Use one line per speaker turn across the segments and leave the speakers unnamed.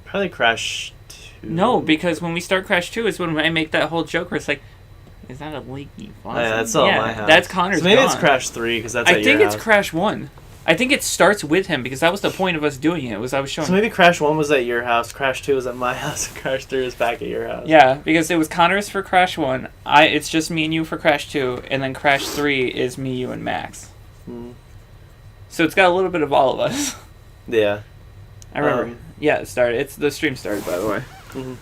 Probably Crash 2.
No, because when we start Crash 2 is when I make that whole joke where it's like, is that a leaky faucet?
Oh, yeah, that's still at my house.
That's Connor's
So maybe
gone.
it's Crash 3 because that's
I
at
think
your
it's
house.
Crash 1. I think it starts with him because that was the point of us doing it. Was I was showing.
So maybe Crash 1 was at your house, Crash 2 was at my house, and Crash 3 was back at your house.
Yeah, because it was Connor's for Crash 1. It's just me and you for Crash 2, and then Crash 3 is me, you, and Max.
Mm.
So it's got a little bit of all of us.
Yeah.
I remember. Yeah, it started. The stream started, by the way.
Mm-hmm.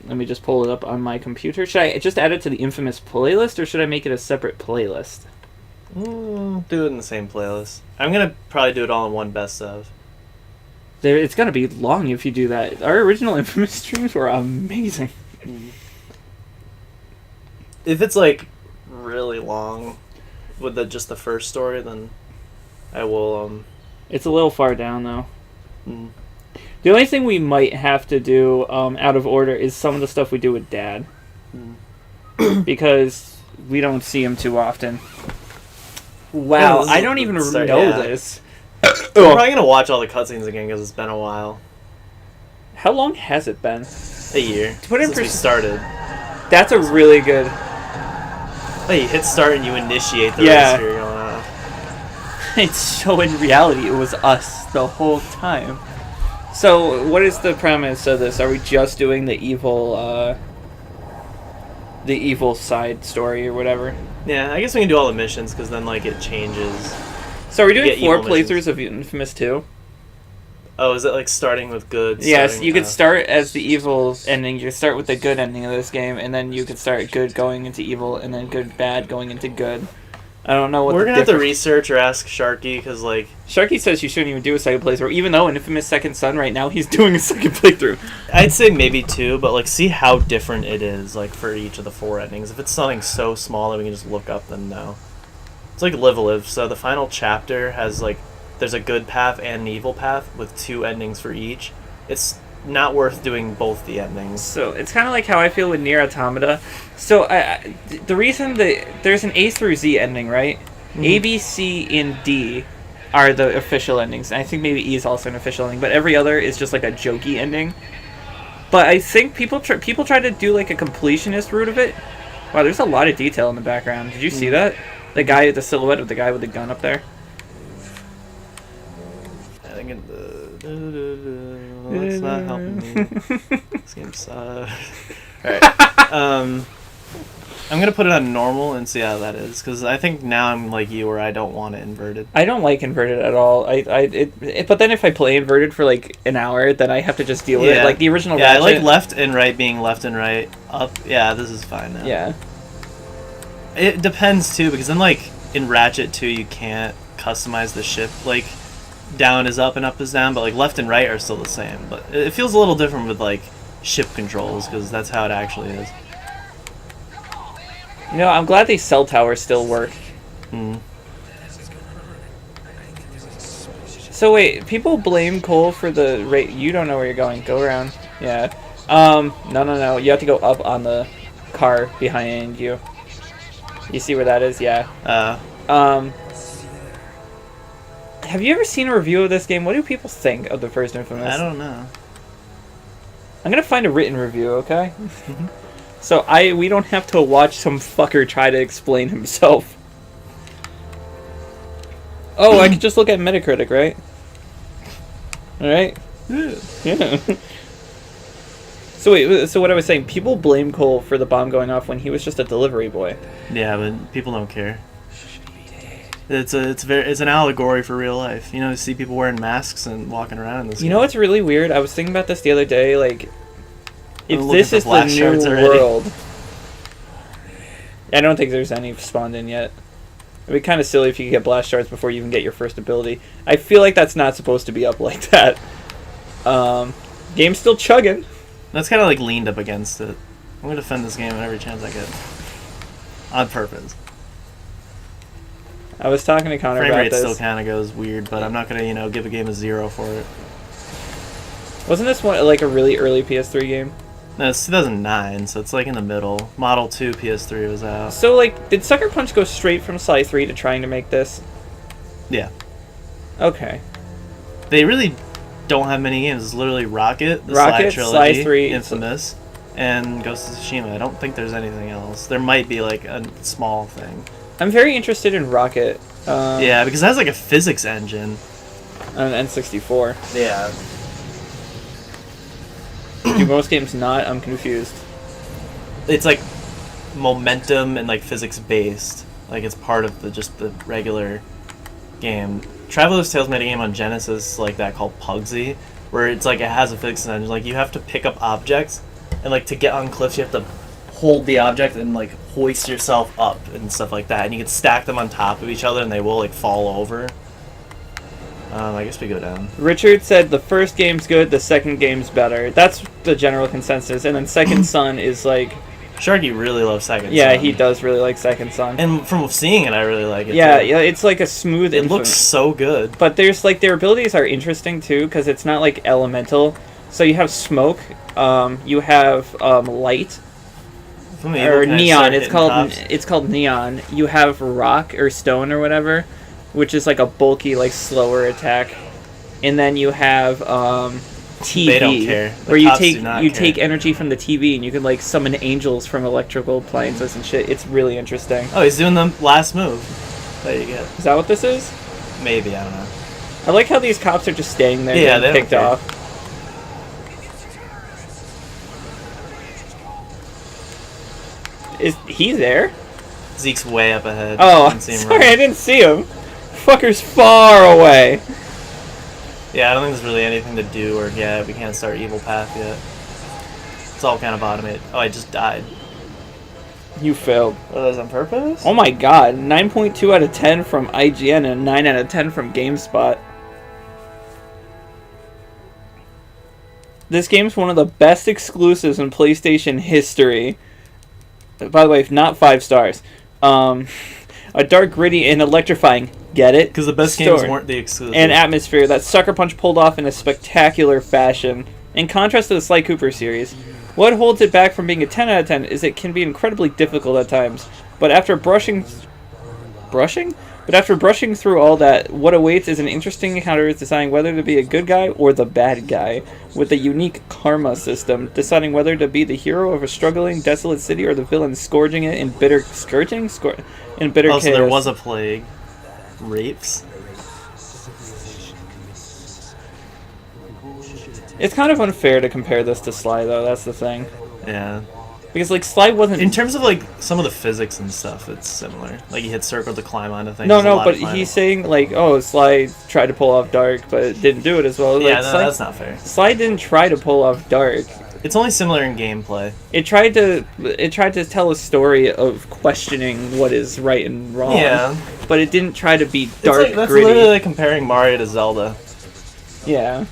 Let me just pull it up on my computer. Should I just add it to the infamous playlist, or should I make it a separate playlist?
Do it in the same playlist. I'm going to probably do it all in one best of.
It's gonna be long if you do that. Our original infamous streams were amazing.
If it's like really long with just the first story, then I will
It's a little far down though.
mm.
The only thing we might have to do out of order is some of the stuff we do with Dad. Because we don't see him too often. Wow,
Yeah,
I don't even
start-
know
yeah.
this.
I'm probably going to watch all the cutscenes again because it's been a while.
How long has it been?
A year.
To put it in
since we started.
That's a really good...
Hey, you hit start and you initiate the
Yeah.
race you're going on.
It's so in reality, it was us the whole time. So, what is the premise of this? Are we just doing the evil side story or whatever?
Yeah, I guess we can do all the missions because then like it changes.
So are we doing
Get
4
evil missions.
playthroughs of Infamous 2?
Oh, is it like starting with good?
Yes,
starting,
you could start as the evil ending. You could start with the good ending of this game, and then you could start good going into evil, and then good bad going into good. I don't know what
We're
the
gonna have to
difference-
research or ask Sharky because like
Sharky says you shouldn't even do a second playthrough, even though in Infamous Second Son right now he's doing a second playthrough.
I'd say maybe 2, but like see how different it is like for each of the 4 endings. If it's something so small that we can just look up, then no. It's like Live a Live. So the final chapter has like there's a good path and an evil path with 2 endings for each. It's not worth doing both the endings.
So it's kind of like how I feel with Nier Automata. So the reason that there's an A through Z ending, right? A, B, C, and D are the official endings. And I think maybe E is also an official ending, but every other is just like a jokey ending. But I think people try to do like a completionist route of it. Wow, there's a lot of detail in the background. Did you see that? The guy, the silhouette of the guy with the gun up there.
I think it's not helping me. This game sucks. Alright. I'm gonna put it on normal and see how that is, because I think now I'm like you, where I don't want it inverted.
I don't like inverted at all. But then if I play inverted for like an hour, then I have to just deal with it. Like the original.
Yeah, I
Ratchet,
like left and right being left and right. Up. Yeah, this is fine now.
Yeah.
It depends too, because then like in Ratchet 2 you can't customize the ship. Like down is up and up is down, but like left and right are still the same. But it feels a little different with like ship controls, because that's how it actually is.
You know, I'm glad these cell towers still work. So wait, people blame Cole for the rate. You don't know where you're going. Go around. Yeah. No. You have to go up on the car behind you. You see where that is? Yeah. Have you ever seen a review of this game? What do people think of the first Infamous?
I don't know.
I'm gonna find a written review, okay? So we don't have to watch some fucker try to explain himself. Oh, I can just look at Metacritic, right? Alright? Yeah. So what I was saying, people blame Cole for the bomb going off when he was just a delivery boy.
Yeah, but people don't care. It's an allegory for real life. You know, you see people wearing masks and walking around in this.
You know what's really weird? I was thinking about this the other day, like, if
I'm
this
looking
is
for
the
flash
new
shards already.
world... I don't think there's any spawned in yet. It'd be kind of silly if you could get blast shards before you even get your first ability. I feel like that's not supposed to be up like that. Game's still chugging.
That's kind of like leaned up against it. I'm gonna defend this game every chance I get. On purpose.
I was talking to Connor
Frame
about
rate
this.
still kind of goes weird, but I'm not gonna, give a game a 0 for it.
Wasn't this one like a really early PS3 game?
No, it's 2009, so it's like in the middle. Model 2 PS3 was out.
So, like, did Sucker Punch go straight from Sly 3 to trying to make this?
Yeah.
Okay.
They really don't have many games. It's literally Rocket, the
Rocket,
Sly
Sly
trilogy,
3,
Infamous, and Ghost of Tsushima. I don't think there's anything else. There might be like a small thing.
I'm very interested in Rocket.
Yeah, because it has like a physics engine.
On N64.
Yeah.
Do most games not? I'm confused.
It's like momentum and like physics based. Like it's part of the regular game. Traveler's Tales made a game on Genesis like that called Pugsy, where it's like it has a physics engine. Like you have to pick up objects, and like to get on cliffs you have to hold the object and like hoist yourself up and stuff like that. And you can stack them on top of each other and they will like fall over. I guess we go down.
Richard said the first game's good, the second game's better. That's the general consensus. And then Second Son is like...
Sharky really loves Second
Yeah,
Son.
he does really like Second Son.
And from seeing it, I really like it.
Yeah,
too.
yeah, it's like a smooth
It
influence.
looks so good.
But there's like their abilities are interesting too because it's not like elemental. So you have smoke, you have light
From the
or
evil, can I
neon.
start
It's
hitting
called
tops?
neon. You have rock or stone or whatever, which is like a bulky like slower attack. And then you have TV,
They don't care. The
where you
cops do not care.
take energy from the TV and you can like summon angels from electrical appliances and shit. It's really interesting.
Oh, he's doing the last move. There you go.
Is that what this is?
Maybe, I don't know.
I like how these cops are just staying there
Yeah,
getting
they don't
picked
care.
off. Is he there?
Zeke's way up ahead.
Oh,
I can see him
sorry,
running.
I didn't see him. Fucker's far away.
Yeah, I don't think there's really anything to do or get. We can't start Evil Path yet. It's all kind of automated. Oh, I just died.
You failed.
Oh, that was on purpose?
Oh my god, 9.2 out of 10 from IGN and 9 out of 10 from GameSpot. This game's one of the best exclusives in PlayStation history. By the way, not 5 stars. A dark, gritty, and electrifying, get it?
Because the best
Story.
games weren't the exclusive.
And atmosphere that Sucker Punch pulled off in a spectacular fashion. In contrast to the Sly Cooper series, what holds it back from being a 10 out of 10 is it can be incredibly difficult at times. But after brushing through all that, what awaits is an interesting encounter deciding whether to be a good guy or the bad guy, with a unique karma system, deciding whether to be the hero of a struggling, desolate city or the villain scourging it in bitter
Oh,
chaos.
so there was a plague. Rapes?
It's kind of unfair to compare this to Sly, though. That's the thing.
Yeah.
Because, like, Sly wasn't...
In terms of, like, some of the physics and stuff, it's similar. Like, you hit circle to climb onto things.
No,
there's a
no,
lot
but
of climbing.
he's saying, like, oh, Sly tried to pull off Dark, but didn't do it as well.
Yeah,
Like,
no,
Sly,
that's not fair.
Sly didn't try to pull off Dark.
It's only similar in gameplay.
It tried to tell a story of questioning what is right and wrong.
Yeah.
But it didn't try to be
It's
dark,
like, that's
gritty.
literally like comparing Mario to Zelda.
Yeah.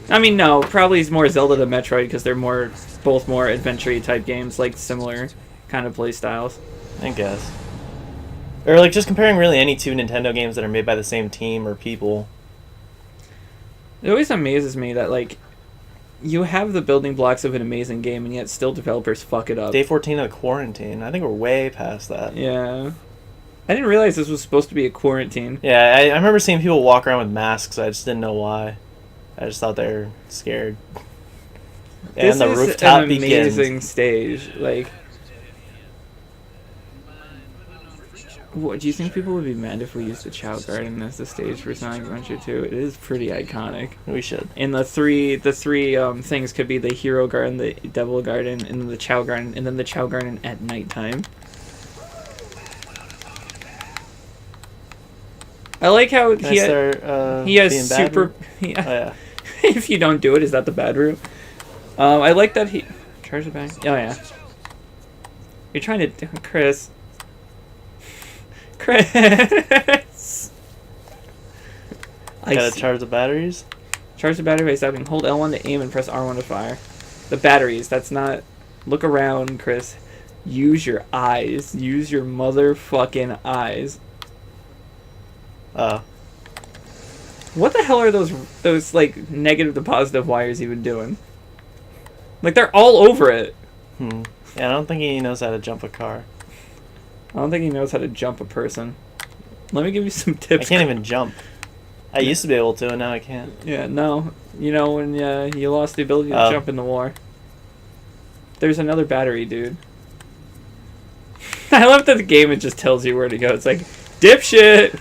I mean, no, probably it's more Zelda than Metroid because they're both more adventure-y type games, like similar kind of play styles.
I guess. Or like just comparing really any two Nintendo games that are made by the same team or people.
It always amazes me that, like, you have the building blocks of an amazing game, and yet still developers fuck it up.
Day 14 of the quarantine. I think we're way past that.
Yeah. I didn't realize this was supposed to be a quarantine.
Yeah, I remember seeing people walk around with masks. I just didn't know why. I just thought they were scared.
This
And the
is
rooftop
an
begins.
amazing stage. Like, what, do you think people would be mad if we used the Chow Garden as the stage for Sonic Adventure 2? It is pretty iconic.
We should.
And the three things could be the Hero Garden, the Devil Garden, and then the Chow Garden, and then the Chow Garden at nighttime. I like how
Can I start,
he has
being bad?
super.
Oh, yeah.
If you don't do it, is that the bad route? I like that he charge the back. Oh yeah. You're trying to, Chris. Chris.
Gotta
see.
charge the batteries?
Charge the battery by stopping. Hold L1 to aim and press R1 to fire. The batteries. That's not. Look around, Chris. Use your eyes. Use your motherfucking eyes.
Oh.
What the hell are those like negative to positive wires even doing? Like they're all over it.
Yeah, I don't think he knows how to jump a car.
I don't think he knows how to jump a person. Let me give you some
I
tips.
can't even jump. I used to be able to, and now I can't.
Yeah, no. You know, when you lost the ability to
Oh.
jump in the war. There's another battery, dude. I love that the game, it just tells you where to go. It's like, dipshit!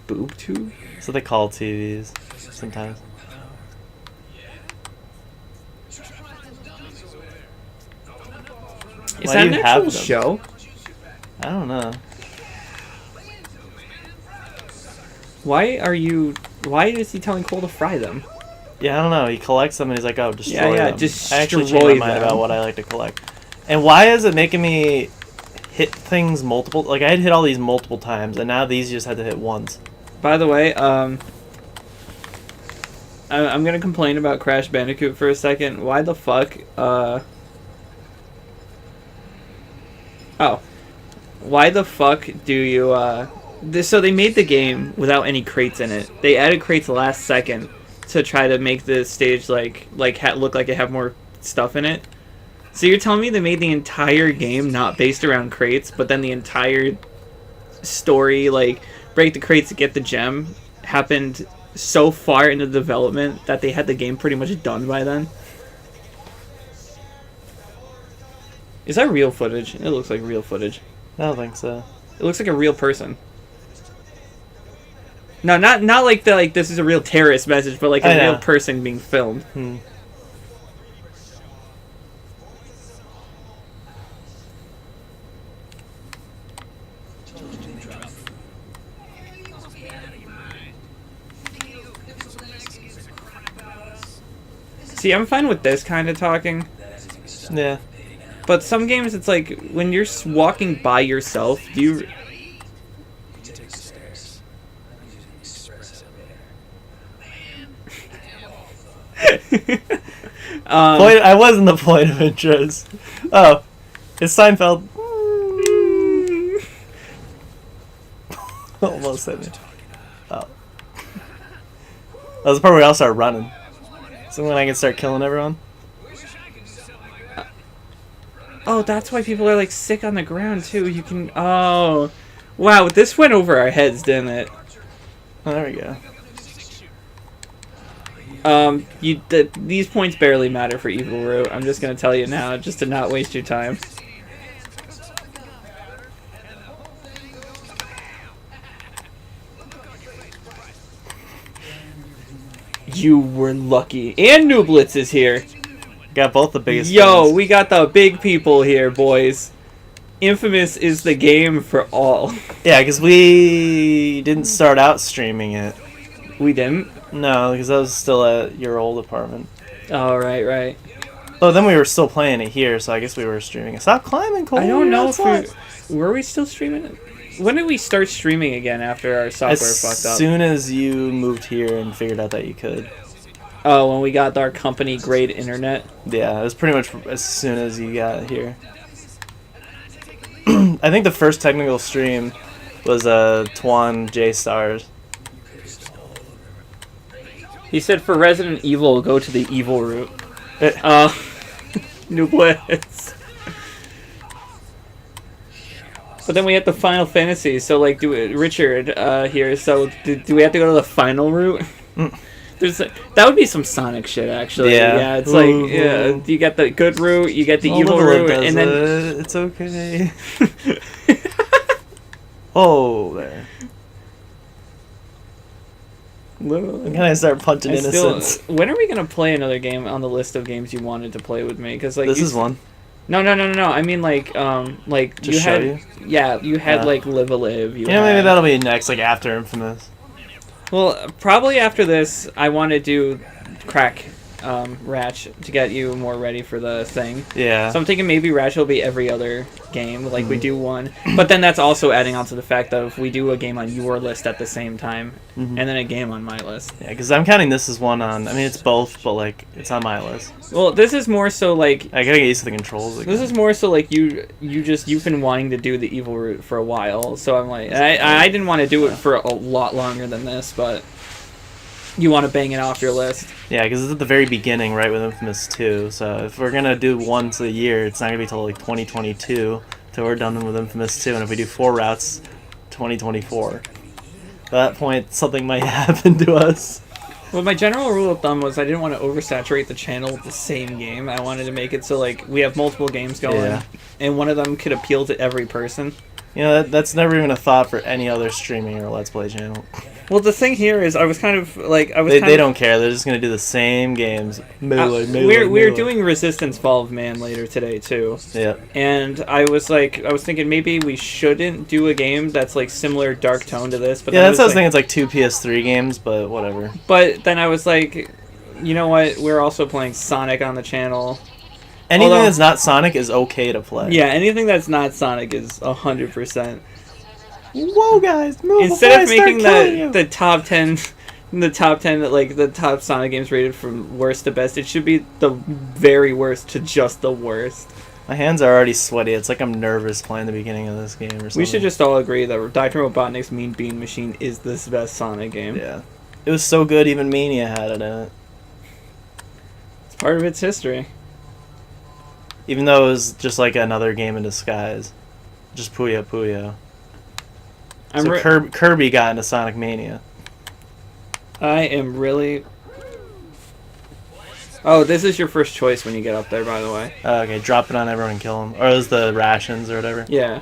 Boob tube?
That's what they call TVs sometimes.
Is
Why
that
do
an
you have
actual
them?
show?
I don't know.
Why is he telling Cole to fry them?
Yeah, I don't know. He collects them and he's like, "Oh, destroy them."
destroy
I actually changed my mind
them.
about what I like to collect. And why is it making me hit things multiple? Like I had hit all these multiple times, and now these you just had to hit once.
By the way, I'm gonna complain about Crash Bandicoot for a second. Why the fuck, Oh. Why the fuck do you, so they made the game without any crates in it. They added crates last second to try to make the stage, look like it have more stuff in it. So you're telling me they made the entire game not based around crates, but then the entire story, break the crates to get the gem, happened so far into development that they had the game pretty much done by then? Is that real footage? It looks like real footage.
I don't think so.
It looks like a real person. No, not like this is a real terrorist message, but like
I
a
know.
real person being filmed. See, I'm fine with this kind of talking.
Yeah.
But some games, it's like, when you're walking by yourself, do you...
I wasn't the point of interest. Oh, it's Seinfeld. Almost hit me. Oh. That was the part where I'll start running. So when I can start killing everyone.
Oh, that's why people are like sick on the ground too. You can. Oh, wow! This went over our heads, didn't it?
Oh, there we go.
These points barely matter for Evil Root. I'm just gonna tell you now, just to not waste your time. You were lucky, and Nooblitz is here.
Got both the biggest.
Yo,
things.
we got the big people here, boys. Infamous is the game for all.
Yeah, because we didn't start out streaming it.
We didn't?
No, because that was still at your old apartment.
Oh, right.
Oh, then we were still playing it here, so I guess we were streaming it. Stop climbing, Cole.
I don't
You're
know
outside.
if were we still streaming it? When did we start streaming again after our software
As
fucked up?
soon as you moved here and figured out that you could.
Oh, when we got our company grade internet.
Yeah, it was pretty much as soon as you got here. I think the first technical stream was Twan J Stars.
He said for Resident Evil, go to the evil route. New Blitz. But then we had the Final Fantasy, so like, Richard here. So do we have to go to the final route? That would be some Sonic shit, actually.
Yeah.
It's like, yeah, you get the good route, you get the evil
Liverpool
route,
does
and then
it. It's okay. Oh, there. Can I start punching innocents?
When are we gonna play another game on the list of games you wanted to play with me? Because like
This is one.
No. I mean like
Just
you
show
had
you?
yeah you had like Live a Live.
Yeah, maybe that'll be next, like after Infamous.
Well, probably after this, I want to do Crack Ratch to get you more ready for the thing.
Yeah.
So I'm thinking maybe Ratch will be every other game, like we do one. But then that's also adding on to the fact of we do a game on your list at the same time, and then a game on my list.
Yeah, because I'm counting this as one on. I mean, it's both, but like it's on my list.
Well, this is more so like
I gotta get used to the controls. Again.
this is more so like you've been wanting to do the evil route for a while. So I'm like I didn't want to do it for a lot longer than this, but you want to bang it off your list.
Yeah, because it's at the very beginning, right, with Infamous 2. So if we're gonna do once a year, it's not gonna be till like 2022 till we're done with Infamous 2. And if we do 4 routes, 2024. At that point, something might happen to us.
Well, my general rule of thumb was I didn't want to oversaturate the channel with the same game. I wanted to make it so like we have multiple games going,
Yeah.
and one of them could appeal to every person.
You know, that's never even a thought for any other streaming or Let's Play channel.
Well, the thing here is I was kind of like
They don't care. They're just gonna do the same games.
We're doing Resistance Fall of Man later today too.
Yeah.
And I was thinking maybe we shouldn't do a game that's like similar dark tone to this. But
Yeah,
then
that's what I was
like,
thinking. It's like 2 PS3 games, but whatever.
But then I was like, you know what? We're also playing Sonic on the channel.
Anything
Although-
that's not Sonic is okay to play.
Yeah, anything that's not Sonic is 100%.
Whoa, guys! Move
Instead
before
of
I start
making
killing you.
the top 10, like the top Sonic games rated from worst to best, it should be the very worst to just the worst.
My hands are already sweaty. It's like I'm nervous playing the beginning of this game or something.
We should just all agree that Dr. Robotnik's Mean Bean Machine is the best Sonic game.
Yeah. It was so good, even Mania had it in it.
It's part of its history.
Even though it was just like another game in disguise. Just Puyo Puyo. So Kirby got into Sonic Mania.
I am really... Oh, this is your first choice when you get up there, by the way.
Okay, drop it on everyone and kill them. Or is the rations or whatever.
Yeah.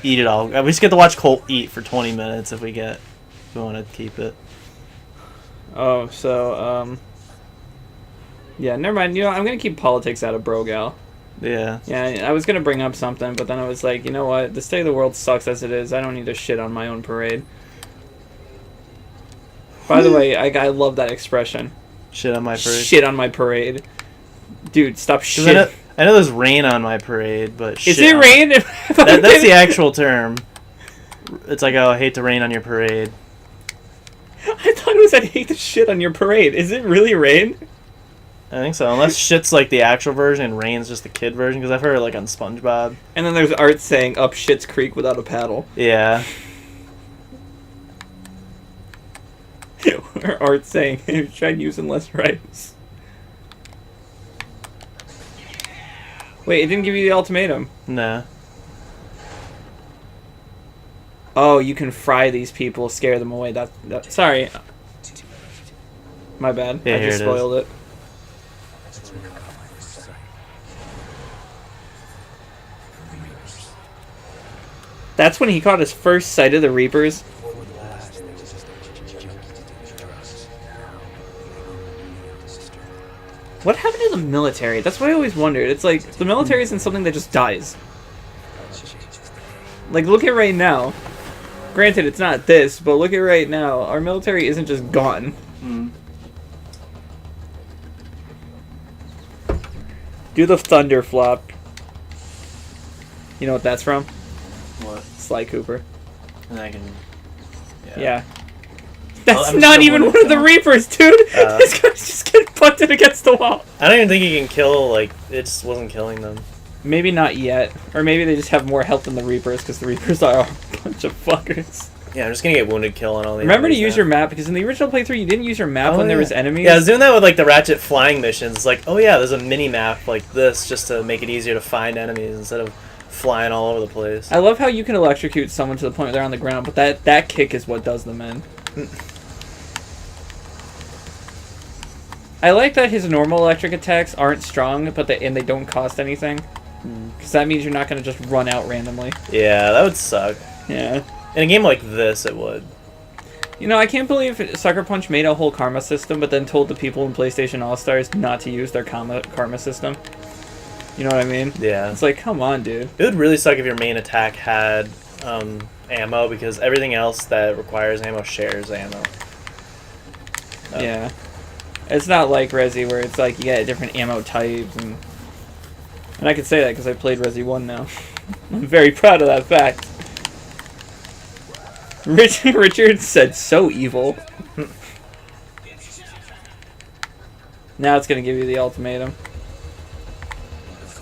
Eat it all. We just get to watch Colt eat for 20 minutes if we want to keep it.
Oh, so, yeah, never mind. You know, I'm going to keep politics out of Brogal.
Yeah.
Yeah, I was going to bring up something, but then I was like, you know what? The state of the world sucks as it is. I don't need to shit on my own parade. By the way, I love that expression.
Shit on my parade.
Shit on my parade. Dude, stop
'Cause
shit.
I know there's rain on my parade, but
Is
shit
it
on-
rain?
That's the actual term. It's like, oh, I hate to rain on your parade.
I thought it was I hate the shit on your parade. Is it really rain?
I think so, unless shit's like the actual version and rain's just the kid version, because I've heard it like on SpongeBob.
And then there's art saying up Shit's Creek without a paddle.
Yeah.
Or art saying tried using less rice. Wait, it didn't give you the ultimatum.
Nah.
Oh, you can fry these people, scare them away. That sorry. My bad.
Yeah,
I
here
just
it is.
spoiled it. That's when he caught his first sight of the Reapers. What happened to the military? That's what I always wondered. It's like, the military isn't something that just dies. Like, look at right now. Granted, it's not this, but look at right now. Our military isn't just gone. Do the thunder flop. You know what that's from?
What?
Sly Cooper.
And I can...
Yeah. That's
I'm
not
just
even
gonna
one of the
down.
Reapers, dude! This guy's just getting punted against the wall.
I don't even think he can kill, like, it just wasn't killing them.
Maybe not yet. Or maybe they just have more health than the Reapers, because the Reapers are a bunch of fuckers.
Yeah, I'm just gonna get wounded kill on all the
Remember to
enemies
use
now.
your map, because in the original playthrough you didn't use your map
Oh,
when there
yeah.
was enemies.
Yeah, I was doing that with, like, the Ratchet flying missions. It's like, oh yeah, there's a mini-map like this just to make it easier to find enemies instead of flying all over the place.
I love how you can electrocute someone to the point where they're on the ground, but that kick is what does them in. I like that his normal electric attacks aren't strong, but they don't cost anything. Because that means you're not going to just run out randomly.
Yeah, that would suck.
Yeah.
In a game like this, it would.
You know, I can't believe Sucker Punch made a whole karma system, but then told the people in PlayStation All-Stars not to use their karma system. You know what I mean?
Yeah.
It's like, come on, dude.
It would really suck if your main attack had ammo, because everything else that requires ammo shares ammo. Oh.
Yeah. It's not like Resi where it's like you get different ammo types and I can say that because I played Resi 1 now. I'm very proud of that fact. Richard said so evil. Now it's gonna give you the ultimatum.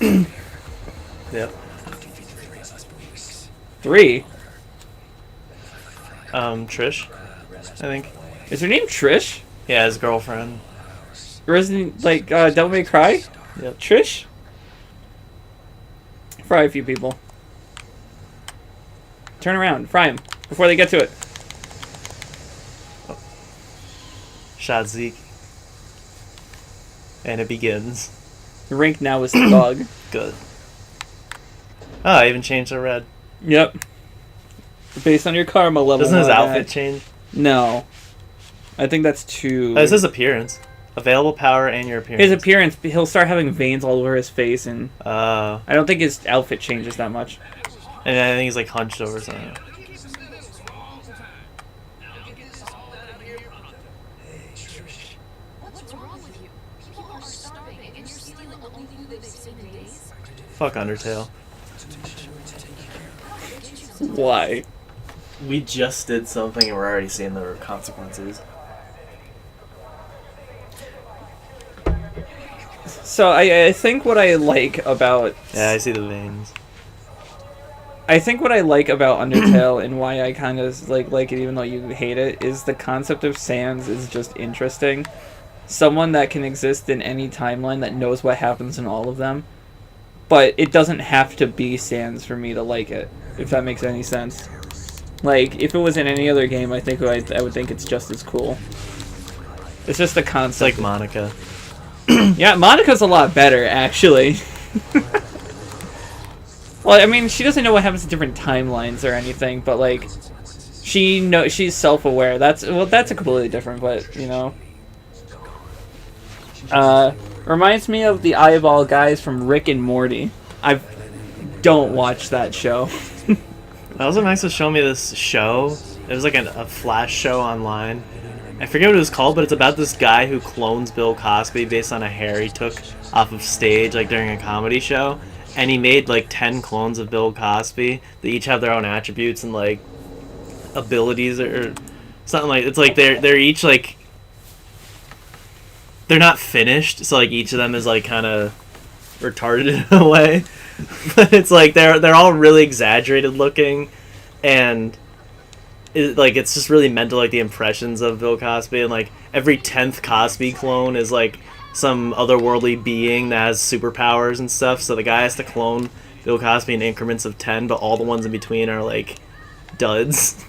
Yep.
3?
Trish, I think.
Is her name Trish?
Yeah, his girlfriend.
Resident, like, Devil May Cry?
Yep.
Trish? Fry a few people. Turn around. Fry them. Before they get to it.
shot Zeke. And it begins.
The rank now is Thug.
Good. Oh, I even changed to red.
Yep. Based on your karma level.
Doesn't his
my
outfit
guy.
change?
No. I think that's too...
Oh, it's his appearance. Available power and your appearance.
His appearance, he'll start having veins all over his face, and
Oh.
I don't think his outfit changes that much.
And I think he's like hunched over something.
What's wrong with you? People are starving and you're stealing the only food they've seen in days?
Fuck Undertale.
Why?
We just did something and we're already seeing the consequences.
So I think what I like about...
Yeah, I see the veins.
I think what I like about Undertale and why I kind of like it even though you hate it is the concept of Sans is just interesting. Someone that can exist in any timeline that knows what happens in all of them. But it doesn't have to be Sans for me to like it, if that makes any sense. Like, if it was in any other game, I think I would think it's just as cool. It's just the
It's
concept.
like Monica.
Yeah, Monica's a lot better, actually. Well, I mean, she doesn't know what happens in different timelines or anything, but like, she's self-aware. That's a completely different, but you know. Reminds me of the eyeball guys from Rick and Morty. I don't watch that show.
Also, Max was showing me this show. It was like a flash show online. I forget what it was called, but it's about this guy who clones Bill Cosby based on a hair he took off of stage, like during a comedy show. And he made like 10 clones of Bill Cosby. They each have their own attributes and like abilities or something like. It's like they're each like they're not finished, so like each of them is like kind of retarded in a way. But it's like they're all really exaggerated looking, and it's just really meant to like the impressions of Bill Cosby, and like every 10th Cosby clone is like some otherworldly being that has superpowers and stuff. So the guy has to clone Bill Cosby in increments of 10, but all the ones in between are like duds.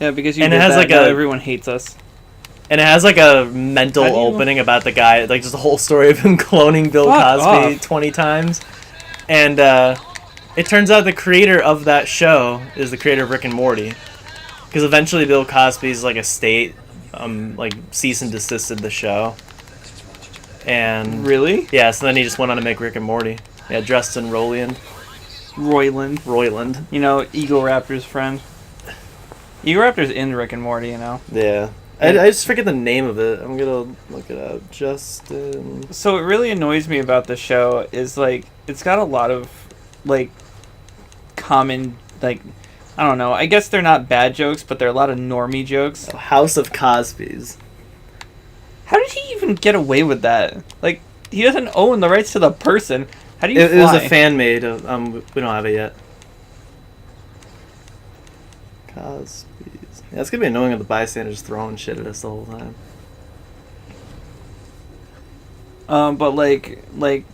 Yeah, because you
And
did
it has
that,
like
now
a-
everyone hates us.
And it has like a mental
How do you-
opening about the guy, like just the whole story of him cloning Bill
Fuck
Cosby
off.
20 times. And it turns out the creator of that show is the creator of Rick and Morty. Because eventually Bill Cosby's like estate like cease and desisted the show. And
Really?
yeah, so then he just went on to make Rick and Morty. Yeah, Justin Roiland.
Roiland. You know, Eagle Raptor's friend. Eagle Raptor's in Rick and Morty, you know.
Yeah. I just forget the name of it. I'm gonna look it up. Justin.
So what really annoys me about the show is like it's got a lot of like common like I don't know. I guess they're not bad jokes, but they're a lot of normie jokes.
House of Cosby's.
How did he even get away with that? Like he doesn't own the rights to the person. How do you
It was
fly?
a fan made. We don't have it yet. Cosby's. Yeah, it's gonna be annoying with the bystanders throwing shit at us the whole time.
But like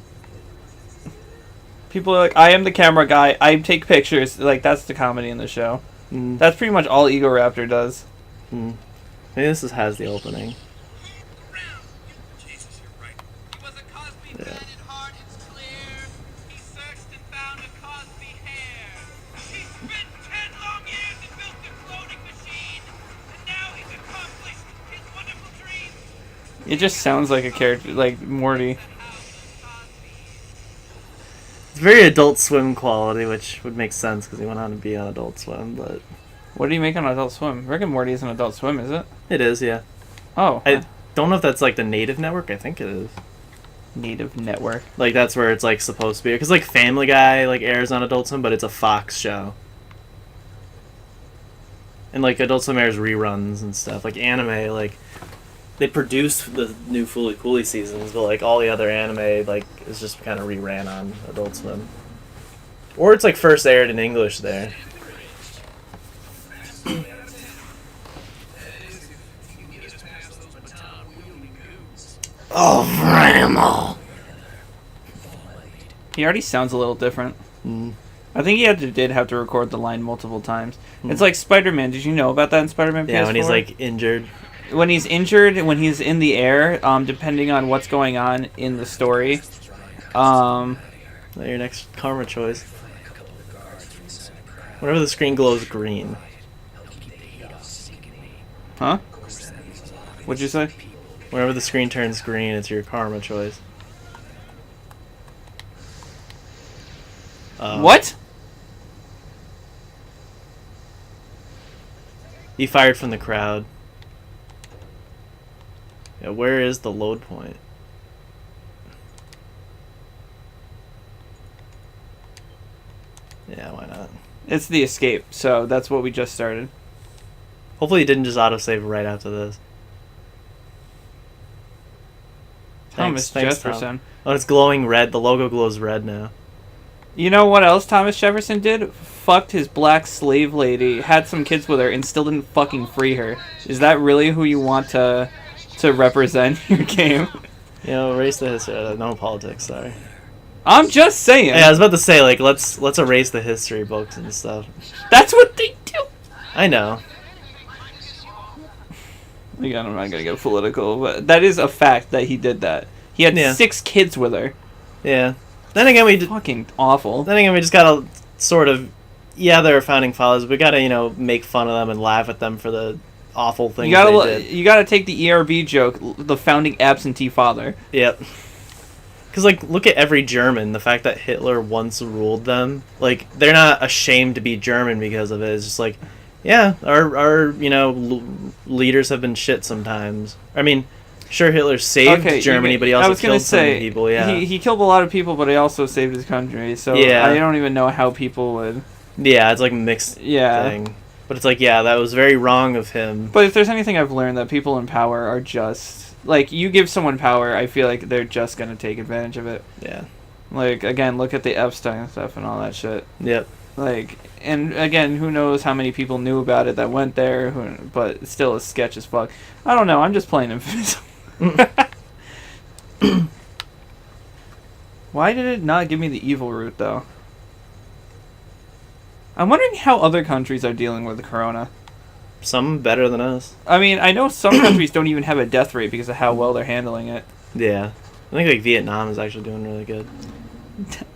people are like, I am the camera guy. I take pictures. Like that's the comedy in the show.
Mm.
That's pretty much all Ego Raptor does.
Mm. Maybe this has the opening.
Jesus, you're right. He was a Cosby
Yeah.
man at heart, it's clear. He searched and found a Cosby hair. He spent 10 long years and built the cloning machine. And now he's accomplished his wonderful dream.
It just sounds like a character like Morty.
The house of Cosby.
It's very Adult Swim quality, which would make sense because he went on to be on Adult Swim, but
What do you make on Adult Swim? Rick and Morty is an Adult Swim, is it?
it is, yeah.
Oh,
I don't know if that's like the native network. I think it is.
native network.
Like that's where it's like supposed to be, because like Family Guy like airs on Adult Swim, but it's a Fox show. And like Adult Swim airs reruns and stuff. Like anime, like they produced the new Fooly Cooley seasons, but like all the other anime like is just kind of reran on Adult Swim. Or it's like first aired in English there. Oh, Ramo!
He already sounds a little different.
Mm.
I think he did have to record the line multiple times. It's like Spider-Man. Did you know about that in Spider-Man PS4?
Yeah, when he's like injured.
when he's injured, when he's in the air, depending on what's going on in the story,
Your next karma choice. Whenever the screen glows green.
huh? What'd you say?
Whenever the screen turns green, it's your karma choice.
What?
He fired from the crowd. Yeah, where is the load point? Yeah, why not?
It's the escape, so that's what we just started.
Hopefully it didn't just autosave right after this.
Thomas
Thanks,
Jefferson.
Tom. Oh, it's glowing red. The logo glows red now.
You know what else Thomas Jefferson did? Fucked his black slave lady, had some kids with her, and still didn't fucking free her. Is that really who you want to represent your game?
You know, erase the history. No politics, sorry.
I'm just saying.
Yeah, I was about to say, like, let's erase the history books and stuff.
That's what they do.
I know.
Again, I'm not gonna get political, but that is a fact that he did that. He had
Yeah.
6 kids with her.
Yeah. Then again,
Fucking awful.
we just gotta sort of, yeah, they're founding fathers. But we gotta, make fun of them and laugh at them for the awful things they did.
You gotta take the ERB joke, the founding absentee father.
Yep. Because, like, look at every German. The fact that Hitler once ruled them, like, they're not ashamed to be German because of it. It's just like, yeah, our leaders have been shit sometimes. I mean, sure, Hitler saved Germany, but he also killed so many people. Yeah,
he killed a lot of people, but he also saved his country. So
Yeah.
I don't even know how people would.
yeah, it's like a mixed
Yeah.
thing. But it's like, yeah, that was very wrong of him.
But if there's anything I've learned, that people in power are just like, you give someone power, I feel like they're just gonna take advantage of it.
Yeah.
Like, again, look at the Epstein stuff and all that shit.
Yep.
Like, and again, who knows how many people knew about it that went there, but it's still a sketch as fuck. I don't know, I'm just playing Infamous. Why did it not give me the evil route, though? I'm wondering how other countries are dealing with the corona.
Some better than us.
I mean, I know some countries don't even have a death rate because of how well they're handling it.
Yeah. I think, like, Vietnam is actually doing really good.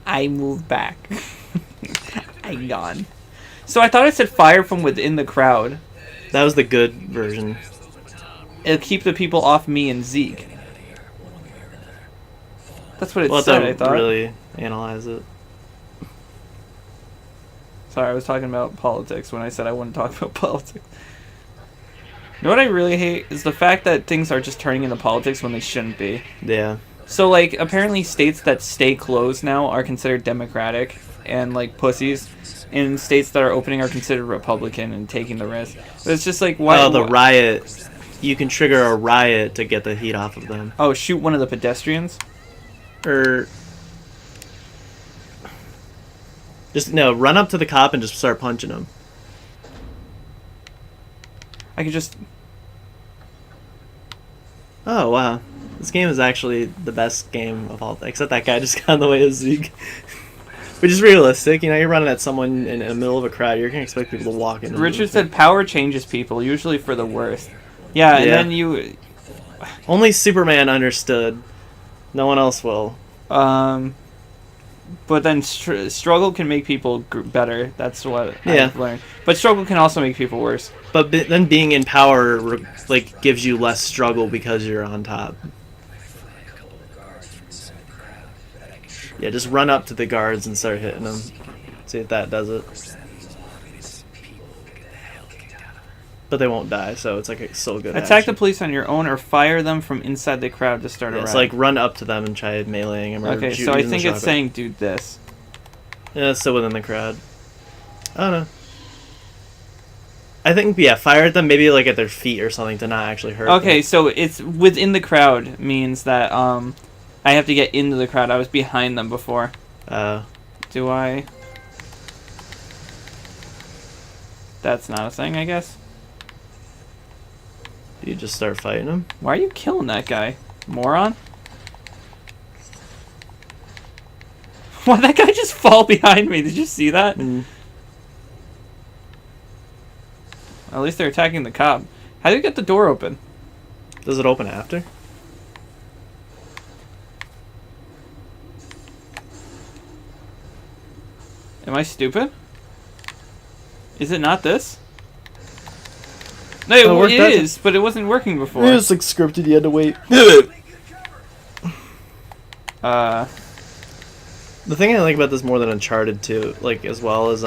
I moved back. I'm gone. So I thought it said fire from within the crowd.
That was the good version.
It'll keep the people off me and Zeke. That's what it
We'll
said, I
have to
thought.
really analyze it.
Sorry, I was talking about politics when I said I wouldn't talk about politics. You know what I really hate is the fact that things are just turning into politics when they shouldn't be.
Yeah.
So, like, apparently states that stay closed now are considered Democratic and, like, pussies. And states that are opening are considered Republican and taking the risk. But it's just like, why...
Oh, the riot. You can trigger a riot to get the heat off of them.
Oh, shoot one of the pedestrians?
Or... just, no, run up to the cop and just start punching him.
I could just...
Oh, wow. This game is actually the best game of all. Except that guy just got in the way of Zeke. Which is realistic. You're running at someone in the middle of a crowd. You're going to expect people to walk in.
Richard said power changes people, usually for the worst. Yeah, and then you...
Only Superman understood. No one else will.
But then struggle can make people better. That's what
Yeah.
I've learned. But struggle can also make people worse.
But then being in power, like, gives you less struggle because you're on top. Yeah, just run up to the guards and start hitting them. See if that does it. But they won't die, so it's like a so good
Attack
action.
the police on your own or fire them from inside the crowd to start a
Yeah,
riot.
it's like run up to them and try meleeing them. Or
Okay, so I think it's saying do this.
Yeah, it's still within the crowd. I don't know. I think, yeah, fire at them maybe like at their feet or something to not actually hurt
Okay,
them.
so it's within the crowd means that I have to get into the crowd. I was behind them before. Do I? That's not a thing, I guess.
You just start fighting them?
Why are you killing that guy? Moron? Why that guy just fall behind me? Did you see that?
Mm.
At least they're attacking the cop. How do you get the door open?
Does it open after?
Am I stupid? Is it not this? No,
Oh, it worked
it
out.
is, but it wasn't working before.
It was like scripted. You had to wait. The thing I like about this more than Uncharted 2, like as well as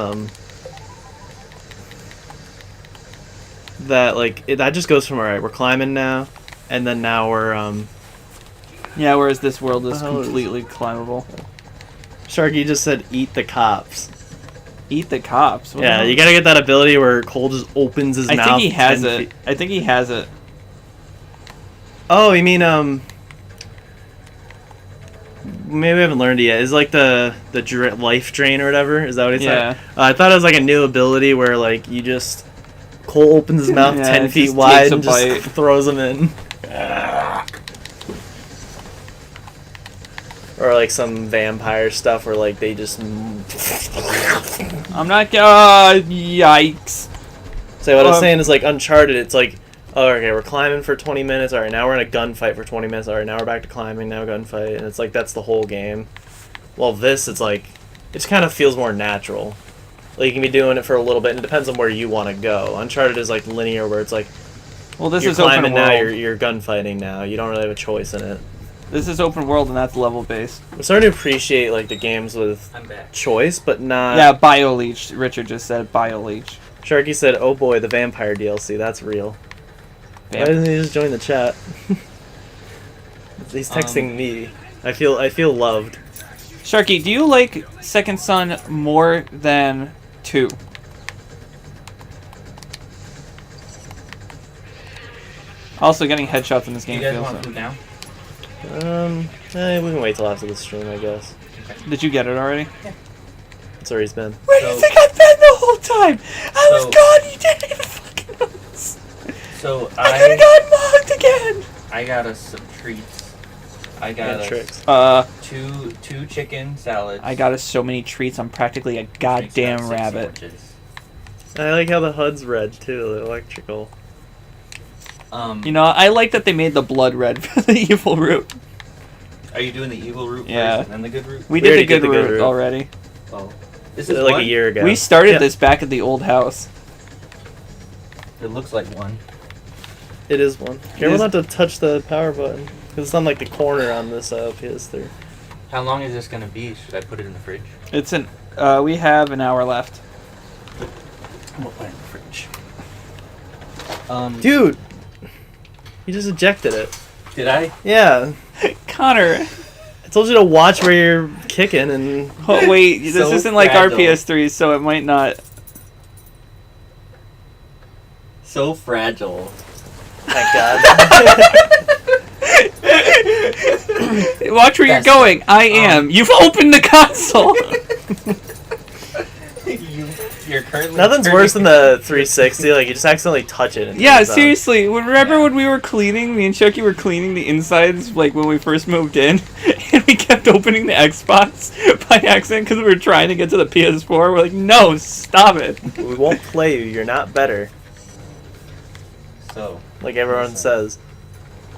that like that just goes from alright, we're climbing now, and then now we're
Yeah, whereas this world is
The hell is-
completely climbable.
Sharky just said eat the cops.
Eat the cops. What the
Yeah,
hell?
you gotta get that ability where Cole just opens his
I
mouth.
think he has
10
it.
feet-
I think he has it.
Oh, you mean maybe I haven't learned it yet. Is like the life drain or whatever? Is that what he
Yeah.
said? I thought it was like a new ability where like you just Cole opens his mouth
Yeah,
10
it
feet
just
wide
takes a
and just
bite.
throws them in. Or like some vampire stuff where like they just.
I'm not. Yikes.
So what I was saying is like Uncharted. It's like, oh, okay, we're climbing for 20 minutes. All right, now we're in a gunfight for 20 minutes. All right, now we're back to climbing. Now gunfight, and it's like that's the whole game. Well, this it's like it just kind of feels more natural. Like you can be doing it for a little bit, and it depends on where you want to go. Uncharted is like linear, where it's like
Well, this
you're
is open
climbing
world.
now, you're gunfighting now. You don't really have a choice in it.
This is open world, and that's level based.
I'm starting to appreciate like the games with
I'm back.
choice, but not.
Yeah, BioLeech. Richard just said BioLeech.
Sharky said, "Oh boy, the vampire DLC. That's real." Why doesn't he just join the chat? He's texting me. I feel loved.
Sharky, do you like Second Son more than 2? Also, getting headshots in this game
You guys
feels.
want food now?
We can wait till after the stream, I guess.
Did you get it already?
That's where he's been.
Where do you think I've been the whole time? I was
So-
gone. You didn't even fucking notice.
So
I could have gotten mocked again.
I got us some treats. I got
And
us
tricks.
two chicken salads.
I got us so many treats. I'm practically a goddamn
6
rabbit.
sandwiches.
I like how the HUD's red too, the electrical.
You know, I like that they made the blood red for the evil route.
Are you doing the evil route
Yeah.
first and then the good route?
We
We
did
already
the good,
did the good
route
route.
already.
Oh, this is
Like
one?
a year ago.
We started
Yeah.
this back at the old house.
It looks like one.
It is one.
is-
Careful not to touch the power button. Because it's on like the corner on this PS3.
How long is this gonna be? Should I put it in the fridge?
It's an. We have an hour left.
I'm gonna put it in the fridge.
Dude! You just ejected it.
Did I?
Yeah.
Connor.
I told you to watch where you're kicking and...
Oh wait, this
So
isn't like our
fragile.
PS3, so it might not.
So fragile.
Thank God.
Watch where you're
That's-
going. I am. You've opened the console.
You're currently.
Nothing's worse than the 360. Like, you just accidentally touch it. And
Yeah,
it's on.
seriously. Remember when we were cleaning? Me and Chucky were cleaning the insides, like when we first moved in, and we kept opening the Xbox by accident because we were trying to get to the PS4. We're like, no, stop it.
We won't play you. You're not better.
So,
Like everyone says.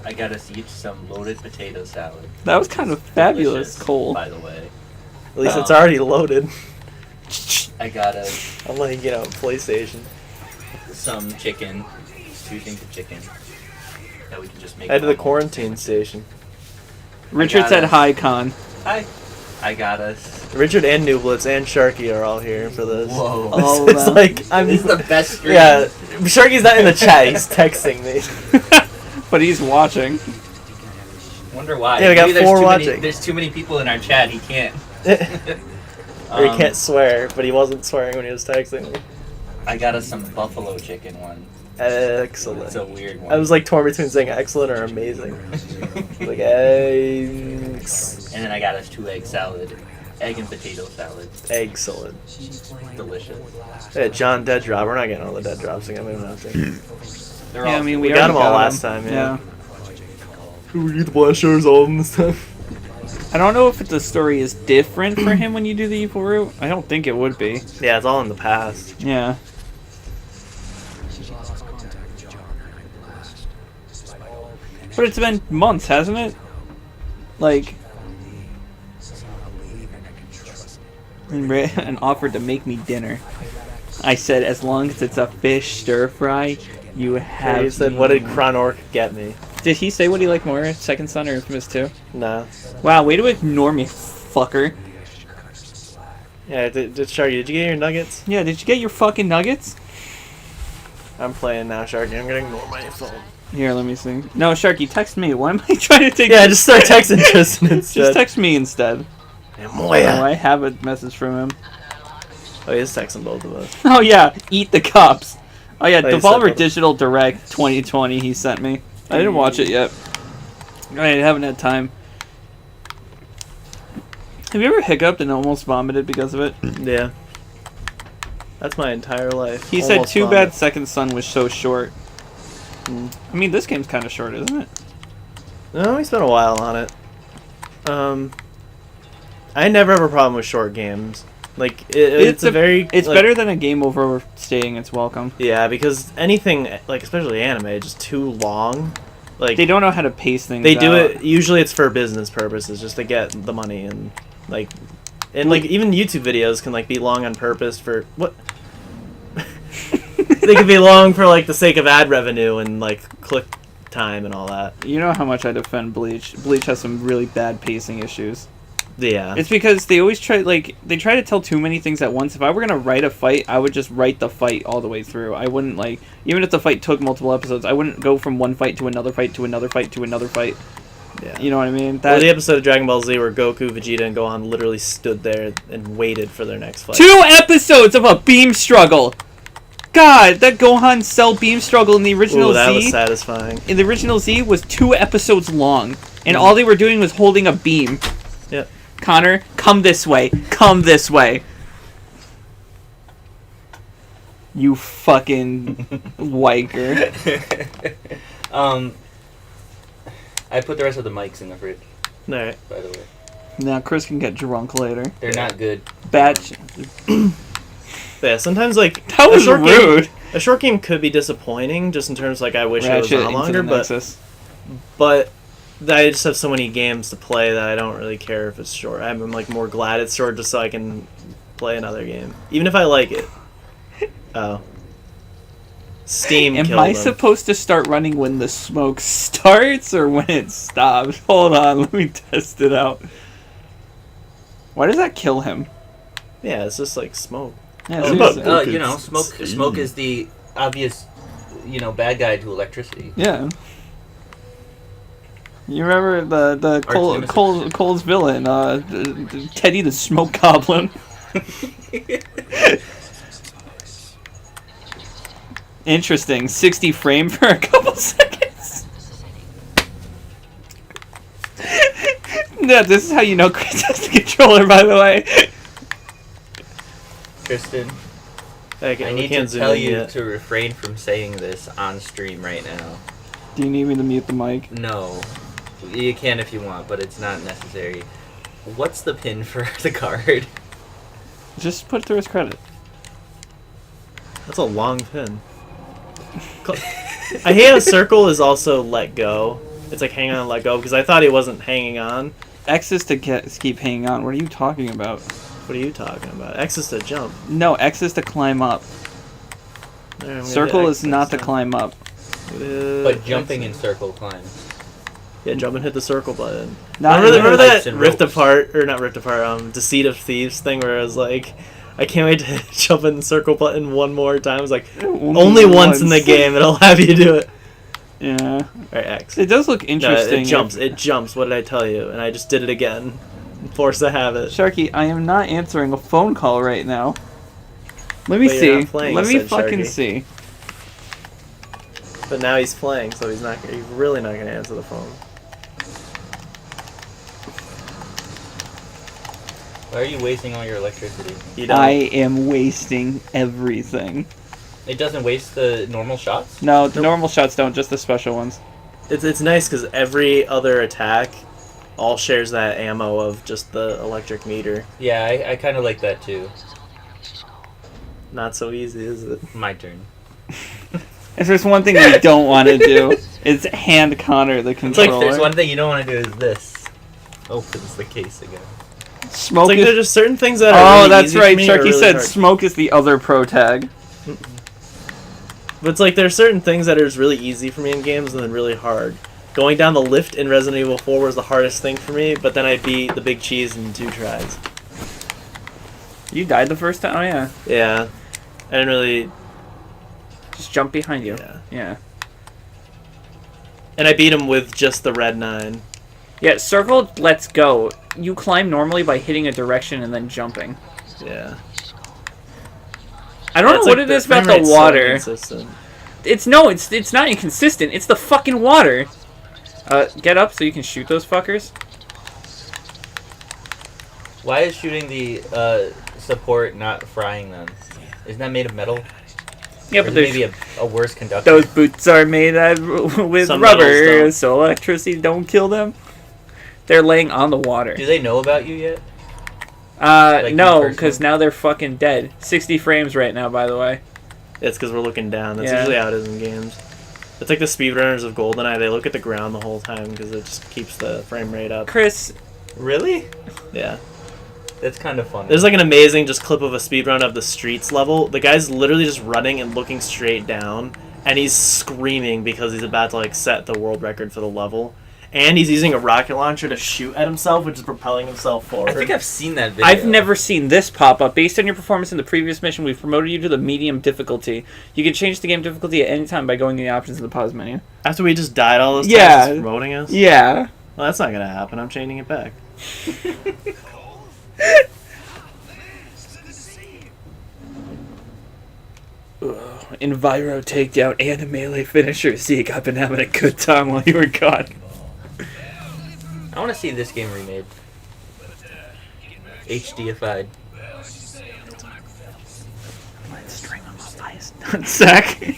I got us each some loaded potato salad.
That was kind of fabulous,
Delicious,
Cole.
By the way,
At least it's
Um,
already loaded.
I got us
Unlike, you know, PlayStation.
some chicken. 2 things of chicken that we can just make.
Head to the
normal
quarantine
sandwiches.
station.
Richard
got
said
it.
hi, Con.
Hi. I got us.
Richard and Nublitz and Sharky are all here for this.
Whoa.
Oh,
It's
wow.
like, I'm...
This is the best stream.
Yeah, Sharky's not in the chat. He's texting me.
But he's watching.
Wonder why.
Yeah, we got
Maybe there's
4
too
watching.
Many, there's too many people in our chat. He can't.
Or he can't swear, but he wasn't swearing when he was texting me.
I got us some buffalo chicken one.
Excellent.
It's a weird one.
I was like torn between saying excellent or amazing. Like, eggs.
And then I got us 2 egg salad, egg and potato salad.
Excellent.
Delicious.
Hey, John dead drop. We're not getting all the dead drops again. We don't have to.
They're
Yeah,
all
I mean,
We
we
got
already
them all
got
last
them.
time, yeah.
Yeah.
We get the blast showers all of them this time.
I don't know if the story is different for him when you do the evil route. I don't think it would be.
Yeah, it's all in the past.
Yeah. But it's been months, hasn't it? Like, and offered to make me dinner. I said, as long as it's a fish stir fry, you have.
He said, "What did Chronork get me?"
Did he say what he liked more, Second Son or Infamous 2?
No.
Wow, way to ignore me, fucker.
Yeah, Sharky, did you get your nuggets?
Yeah, did you get your fucking nuggets?
I'm playing now, Sharky. I'm gonna ignore my phone.
Here, let me see. No, Sharky, text me. Why am I trying to take...
Yeah, just start texting Tristan instead.
Just text me instead. Oh, I have a message from him.
Oh, he's texting both of us.
Oh, yeah. Eat the cups. Oh, yeah.
Oh, he
Devolver
sent them.
Digital Direct 2020 he sent me. I didn't watch it yet. I haven't had time. Have you ever hiccuped and almost vomited because of it?
Yeah. That's my entire life.
He said,
Almost
too
vomit.
bad Second Son was so short. I mean, this game's kind of short, isn't it?
No, we spent a while on it. I never have a problem with short games. Like, it's a very...
It's
like,
better than a game overstaying its welcome.
Yeah, because anything, like, especially anime, just too long. Like,
They don't know how to pace things
They do
out.
it, usually it's for business purposes, just to get the money and, like... And, like, even YouTube videos can, like, be long on purpose for... What? They can be long for, like, the sake of ad revenue and, like, click time and all that.
You know how much I defend Bleach. Bleach has some really bad pacing issues.
Yeah.
It's because they always try, like, they try to tell too many things at once. If I were going to write a fight, I would just write the fight all the way through. I wouldn't, like, even if the fight took multiple episodes, I wouldn't go from one fight to another fight to another fight to another fight.
Yeah.
You know what I mean?
Well, the episode of Dragon Ball Z where Goku, Vegeta, and Gohan literally stood there and waited for their next fight.
2 episodes of a beam struggle! God, that Gohan Cell beam struggle in the original
Ooh, that
Z...
was satisfying.
In the original Z was 2 episodes long, and all they were doing was holding a beam.
Yep.
Connor, come this way. Come this way. You fucking wiker.
I put the rest of the mics in the fridge,
Alright.
by the way.
Now Chris can get drunk later.
They're not good.
Batch.
Yeah, sometimes, like,
That was rude.
A short game could be disappointing, just in terms, like, I wish it was
Ratchet
on
into
longer,
the
but
Nexus.
I just have so many games to play that I don't really care if it's short. I'm, like, more glad it's short just so I can play another game. Even if I like it. Oh. Steam
Am
killed
I
them.
supposed to start running when the smoke starts or when it stops? Hold on, let me test it out. Why does that kill him?
Yeah, it's just, like, smoke.
Yeah,
Oh,
seriously.
but-
You know, smoke is the obvious, bad guy to electricity.
Yeah. You remember the
Arch
Cole's villain, Teddy the Smoke Goblin. Interesting. 60 frame for a couple seconds. No, this is how you know Chris has the controller, by the way.
Kristen,
Okay,
I
we
need
can't
to
zoom
tell
in
you
yet.
to refrain from saying this on stream right now.
Do you need me to mute the mic?
No. You can if you want, but it's not necessary. What's the pin for the card?
Just put it through his credit.
That's a long pin. I hate how circle is also let go. It's like hang on and let go, because I thought he wasn't hanging on.
X is to keep hanging on. What are you talking about?
What are you talking about? X is to jump.
No, X is to climb up.
There, I'm gonna
Circle
hit
is
X
not to
next
climb up.
time.
But jumping in circle climb.
Yeah, jump and hit the circle button.
Not
Remember
in
that
Pipes and
Rift
Ropes.
Apart, or not Rift Apart, Deceit of Thieves thing where I was like, I can't wait to jump in the circle button one more time. I was like, only once in the game it'll have you do it.
Yeah.
Alright, X.
It does look
No,
interesting.
it jumps. It jumps. What did I tell you? And I just did it again. Forced to have it.
Sharky, I am not answering a phone call right now. Let me
But you're
see.
not playing,
Let me
said
fucking
Sharky.
see.
But now he's playing, so he's really not gonna answer the phone.
Why are you wasting all your electricity?
You don't.
I am wasting everything.
It doesn't waste the normal shots?
No, the
Nope.
normal shots don't, just the special ones.
It's nice because every other attack all shares that ammo of just the electric meter.
Yeah, I kind of like that too.
Not so easy, is it?
My turn.
If there's one thing we don't want to do, it's hand Connor the
It's
controller.
like there's one thing you don't want to do is this. Opens the case again.
Smoke
It's like
is...
there's just certain things that are
Oh,
really
that's
easy
right.
for me or
Chucky
really
said
hard.
smoke is the other pro tag.
But it's like there's certain things that are just really easy for me in games and then really hard. Going down the lift in Resident Evil 4 was the hardest thing for me, but then I beat the Big Cheese in 2 tries.
You died the first time? Oh, yeah.
Yeah. I didn't really...
Just jump behind you.
Yeah.
Yeah.
And I beat him with just the red 9.
Yeah, circle, let's go. You climb normally by hitting a direction and then jumping.
Yeah.
I don't know
It's
what
like
it is
the
about
frame
the
rate's so
water.
inconsistent.
It's not inconsistent. It's the fucking water. Get up so you can shoot those fuckers.
Why is shooting the support not frying them? Isn't that made of metal?
Yeah,
Or
but
is it
there's
maybe a worse conductor.
those boots are made with
Some metals
rubber,
don't.
so electricity don't kill them. They're laying on the water.
Do they know about you yet? Like you
No,
personally?
because now they're fucking dead. 60 frames right now, by the way.
It's because we're looking down. That's
Yeah.
usually how it is in games. It's like the speedrunners of GoldenEye. They look at the ground the whole time because it just keeps the frame rate up.
Chris,
Really?
Yeah.
That's kind of funny.
There's like an amazing just clip of a speedrun of the streets level. The guy's literally just running and looking straight down, and he's screaming because he's about to like set the world record for the level. And he's using a rocket launcher to shoot at himself, which is propelling himself forward.
I think I've seen that video.
I've never seen this pop up. Based on your performance in the previous mission, we've promoted you to the medium difficulty. You can change the game difficulty at any time by going to the options in the pause menu.
After we just died all those times,
Yeah.
it's promoting us?
Yeah.
Well, that's not gonna happen. I'm changing it back.
Enviro takedown and a melee finisher. Zeke, I've been having a good time while you were gone.
I want to see this game remade. HDified.
Let's string him up by his nutsack.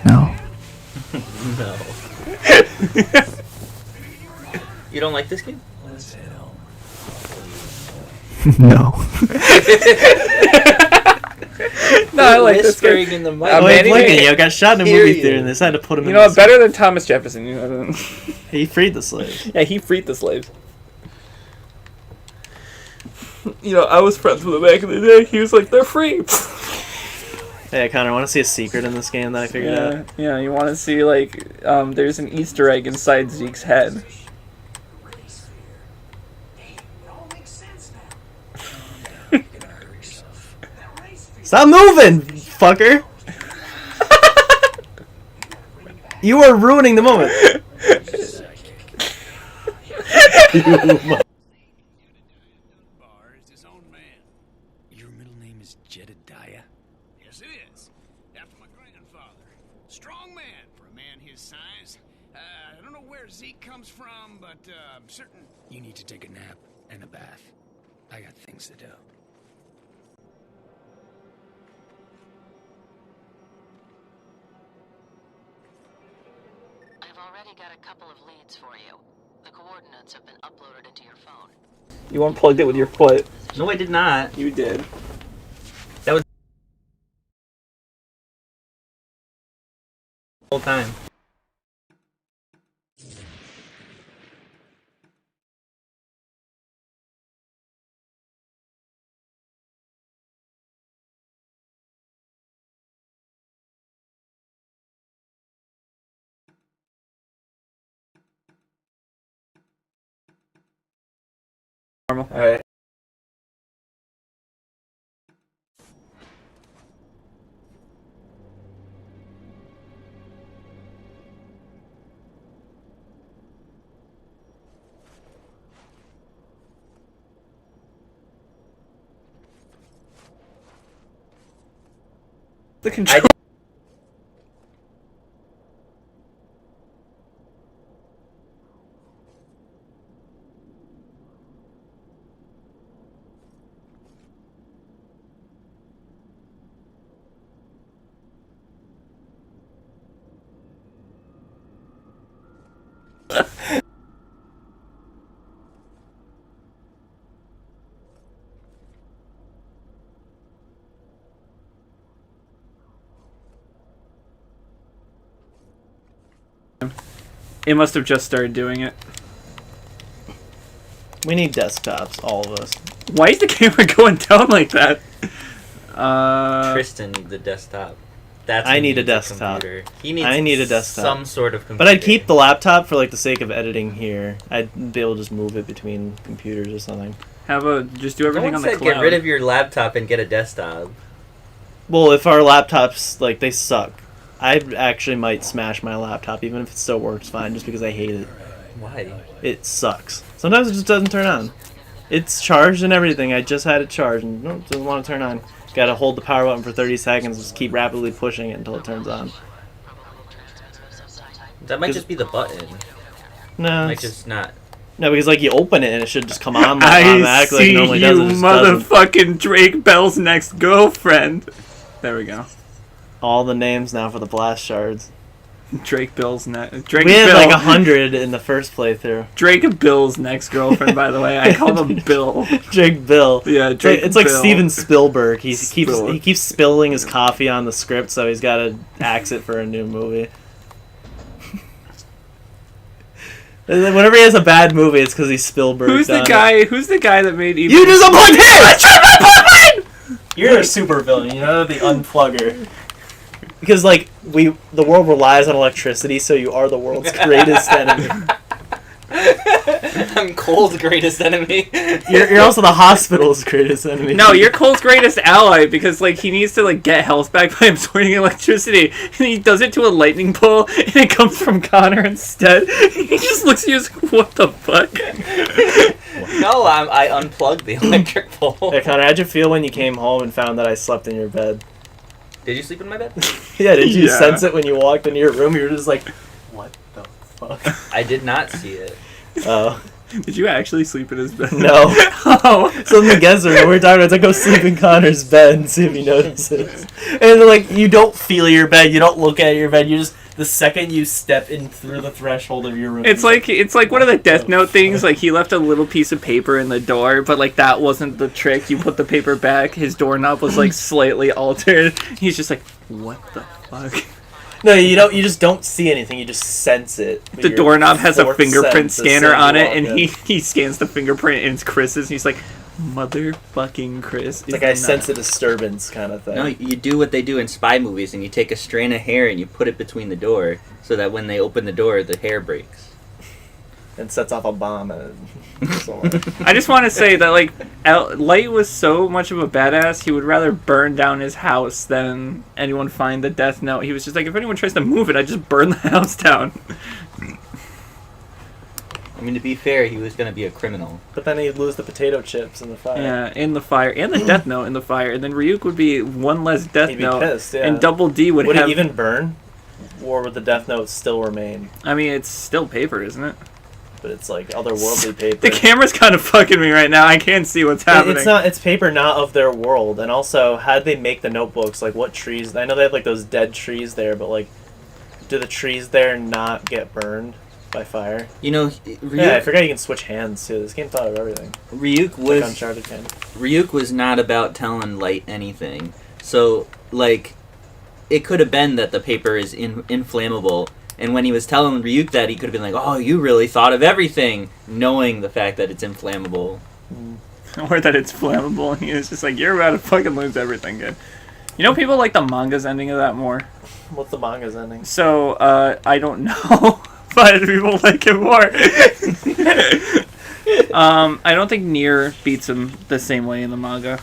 No.
No. You don't like this game?
No. No, I like this
Whispering
game.
in the mic.
I'm
Oh, wait,
Manny-
look at you. Got shot in a
Hear
movie
you.
theater and they decided to put him
You
in
know
the
what? Better than Thomas Jefferson. You know,
He freed the slaves.
yeah, he freed the slaves. You know, I was friends with him back in the day. He was like, they're free.
Hey, Connor, want to see a secret in this game that I figured out?
Yeah, you want to see, like, there's an Easter egg inside Zeke's head.
Stop moving, fucker! You are ruining the moment.
Bar is his own man.
Your middle name is Jedediah?
Yes, it is. After my grandfather. Strong man for a man his size. I don't know where Zeke comes from, but I'm certain.
You need to take a nap and a bath. I got things to do.
I've already got a couple of leads for you. The coordinates have been uploaded into your phone.
You unplugged it with your foot.
No, I did not.
You did.
That was the whole time.
Normal.
All right.
The control. It must have just started doing it.
We need desktops, all of us.
Why is the camera going down like that?
Tristan needs a desktop. That's
I
who
need a
needs
desktop.
computer. He needs
I need a desktop.
some sort of computer.
But I'd keep the laptop for like the sake of editing here. I'd be able to just move it between computers or something.
Have a just do
No
everything
one
on the
said
cloud.
get rid of your laptop and get a desktop.
Well, if our laptops, like, they suck, I actually might smash my laptop, even if it still works fine, just because I hate it.
Why?
It sucks. Sometimes it just doesn't turn on. It's charged and everything. I just had it charged, and no, it doesn't want to turn on. Gotta hold the power button for 30 seconds, just keep rapidly pushing it until it turns on.
That might just be the button.
No,
Might just not.
no, because like you open it and it should just come on like,
I
automatically like it
see
normally
you,
does. It just doesn't.
motherfucking Drake Bell's next girlfriend. There we go.
All the names now for the blast shards.
Drake Bill's next. Drake
We had
Bill.
like 100 in the first playthrough.
Drake Bill's next girlfriend, by the way. I call him Bill.
Drake Bill.
Yeah,
It's like,
Drake.
it's like
Bill.
Steven Spielberg. He
Spill.
keeps spilling his coffee on the script, so he's got to axe it for a new movie. And then whenever he has a bad movie, it's because he's Spielberg.
Who's the guy? Who's the guy that made?
You just unplugged him! I tried my plug in! You're a super villain. You know the unplugger. Because like the world relies on electricity, so you are the world's greatest enemy.
I'm Cole's greatest enemy.
You're also the hospital's greatest enemy.
No, you're Cole's greatest ally because like he needs to like get health back by absorbing electricity, and he does it to a lightning pole, and it comes from Connor instead. He just looks at you and is like, "What the fuck?"
No, I unplugged the electric pole.
Hey Connor, how'd you feel when you came home and found that I slept in your bed?
Did you sleep in my bed?
Yeah, did you
Yeah.
sense it when you walked into your room? You were just like, what the fuck?
I did not see it.
Oh.
Did you actually sleep in his bed?
No.
Oh.
So in the guest room, we were talking about, it's like, go sleep in Connor's bed and see if he notices. And then, like, you don't feel your bed, you don't look at your bed, you just, the second you step in through the threshold of your room.
It's like one of the Death Note things. Like he left a little piece of paper in the door, but like that wasn't the trick. You put the paper back. His doorknob was like slightly altered. He's just like, what the fuck?
No, you just don't see anything, you just sense it.
The
Your
doorknob has a
fourth
fingerprint
sense
scanner
as
on
you
it,
walk
and
in.
he scans the fingerprint, and it's Chris's. And he's like, motherfucking Chris.
It's like I sense a disturbance kind of thing.
No, you do what they do in spy movies, and you take a strand of hair and you put it between the door, so that when they open the door, the hair breaks.
And sets off a bomb and so on.
I just want to say that like Light was so much of a badass, he would rather burn down his house than anyone find the Death Note. He was just like, if anyone tries to move it, I just burn the house down.
I mean, to be fair, he was going to be a criminal.
But then he'd lose the potato chips in the fire.
Yeah, in the fire, and the Death Note in the fire, and then Ryuk would be one less Death
He'd be
Note,
pissed, yeah.
and Double D would
Would
have.
it even burn? Or would the Death Note still remain?
I mean, it's still paper, isn't it?
But it's like otherworldly paper.
The camera's kind of fucking me right now. I can't see what's happening.
It's paper not of their world. And also, how'd they make the notebooks? Like, what trees? I know they have, like, those dead trees there, but, like, do the trees there not get burned by fire?
You know,
Yeah, I forgot you can switch hands, too. This game thought of everything.
Ryuk
Like
was
Uncharted kind of.
Ryuk was not about telling Light anything. So, like, it could have been that the paper is inflammable. And when he was telling Ryuk that, he could have been like, oh, you really thought of everything, knowing the fact that it's inflammable.
Or that it's flammable, and he was just like, you're about to fucking lose everything, kid. You know, people like the manga's ending of that more.
What's the manga's ending?
So, I don't know, but people like it more. I don't think Nier beats him the same way in the manga.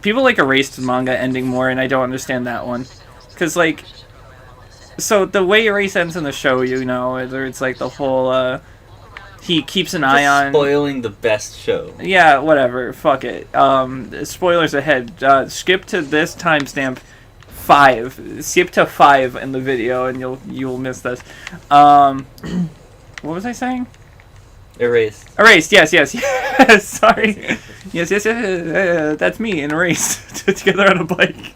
People like Erased manga ending more, and I don't understand that one. Because, like, so the way Erase ends in the show, you know, whether it's like the whole, he keeps an eye on...
Spoiling the best show.
Yeah, whatever. Fuck it. Spoilers ahead. Skip to this timestamp 5. Skip to 5 in the video, and you'll miss this. What was I saying?
Erased.
Erased. Yes. Sorry. Yes. That's me in Erased together on a bike.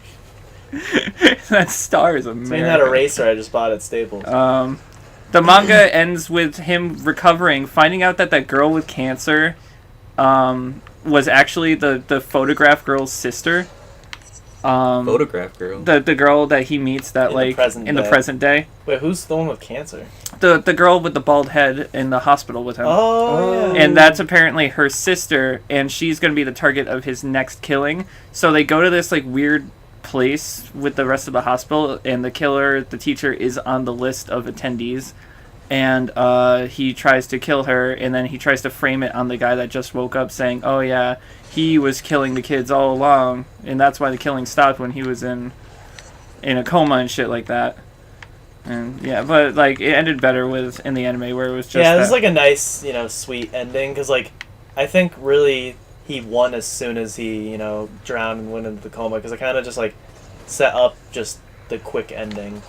That star is amazing.
Saying that eraser I just bought at Staples.
The manga ends with him recovering, finding out that that girl with cancer was actually the photograph girl's sister.
Photograph girl.
the girl that he meets that
In the
like
present
in the
day.
present day.
Wait, who's the one with cancer?
The girl with the bald head in the hospital with him.
Oh, yeah.
And that's apparently her sister, and she's going to be the target of his next killing. So they go to this like weird place with the rest of the hospital, and the killer, the teacher, is on the list of attendees. And he tries to kill her, and then he tries to frame it on the guy that just woke up, saying, "Oh yeah, he was killing the kids all along, and that's why the killing stopped when he was in a coma and shit like that." And yeah, but like it ended better with in the anime where it was just
Yeah, this is
that-
like a nice, sweet ending because, like, I think really he won as soon as he, drowned and went into the coma because it kind of just like set up just the quick ending.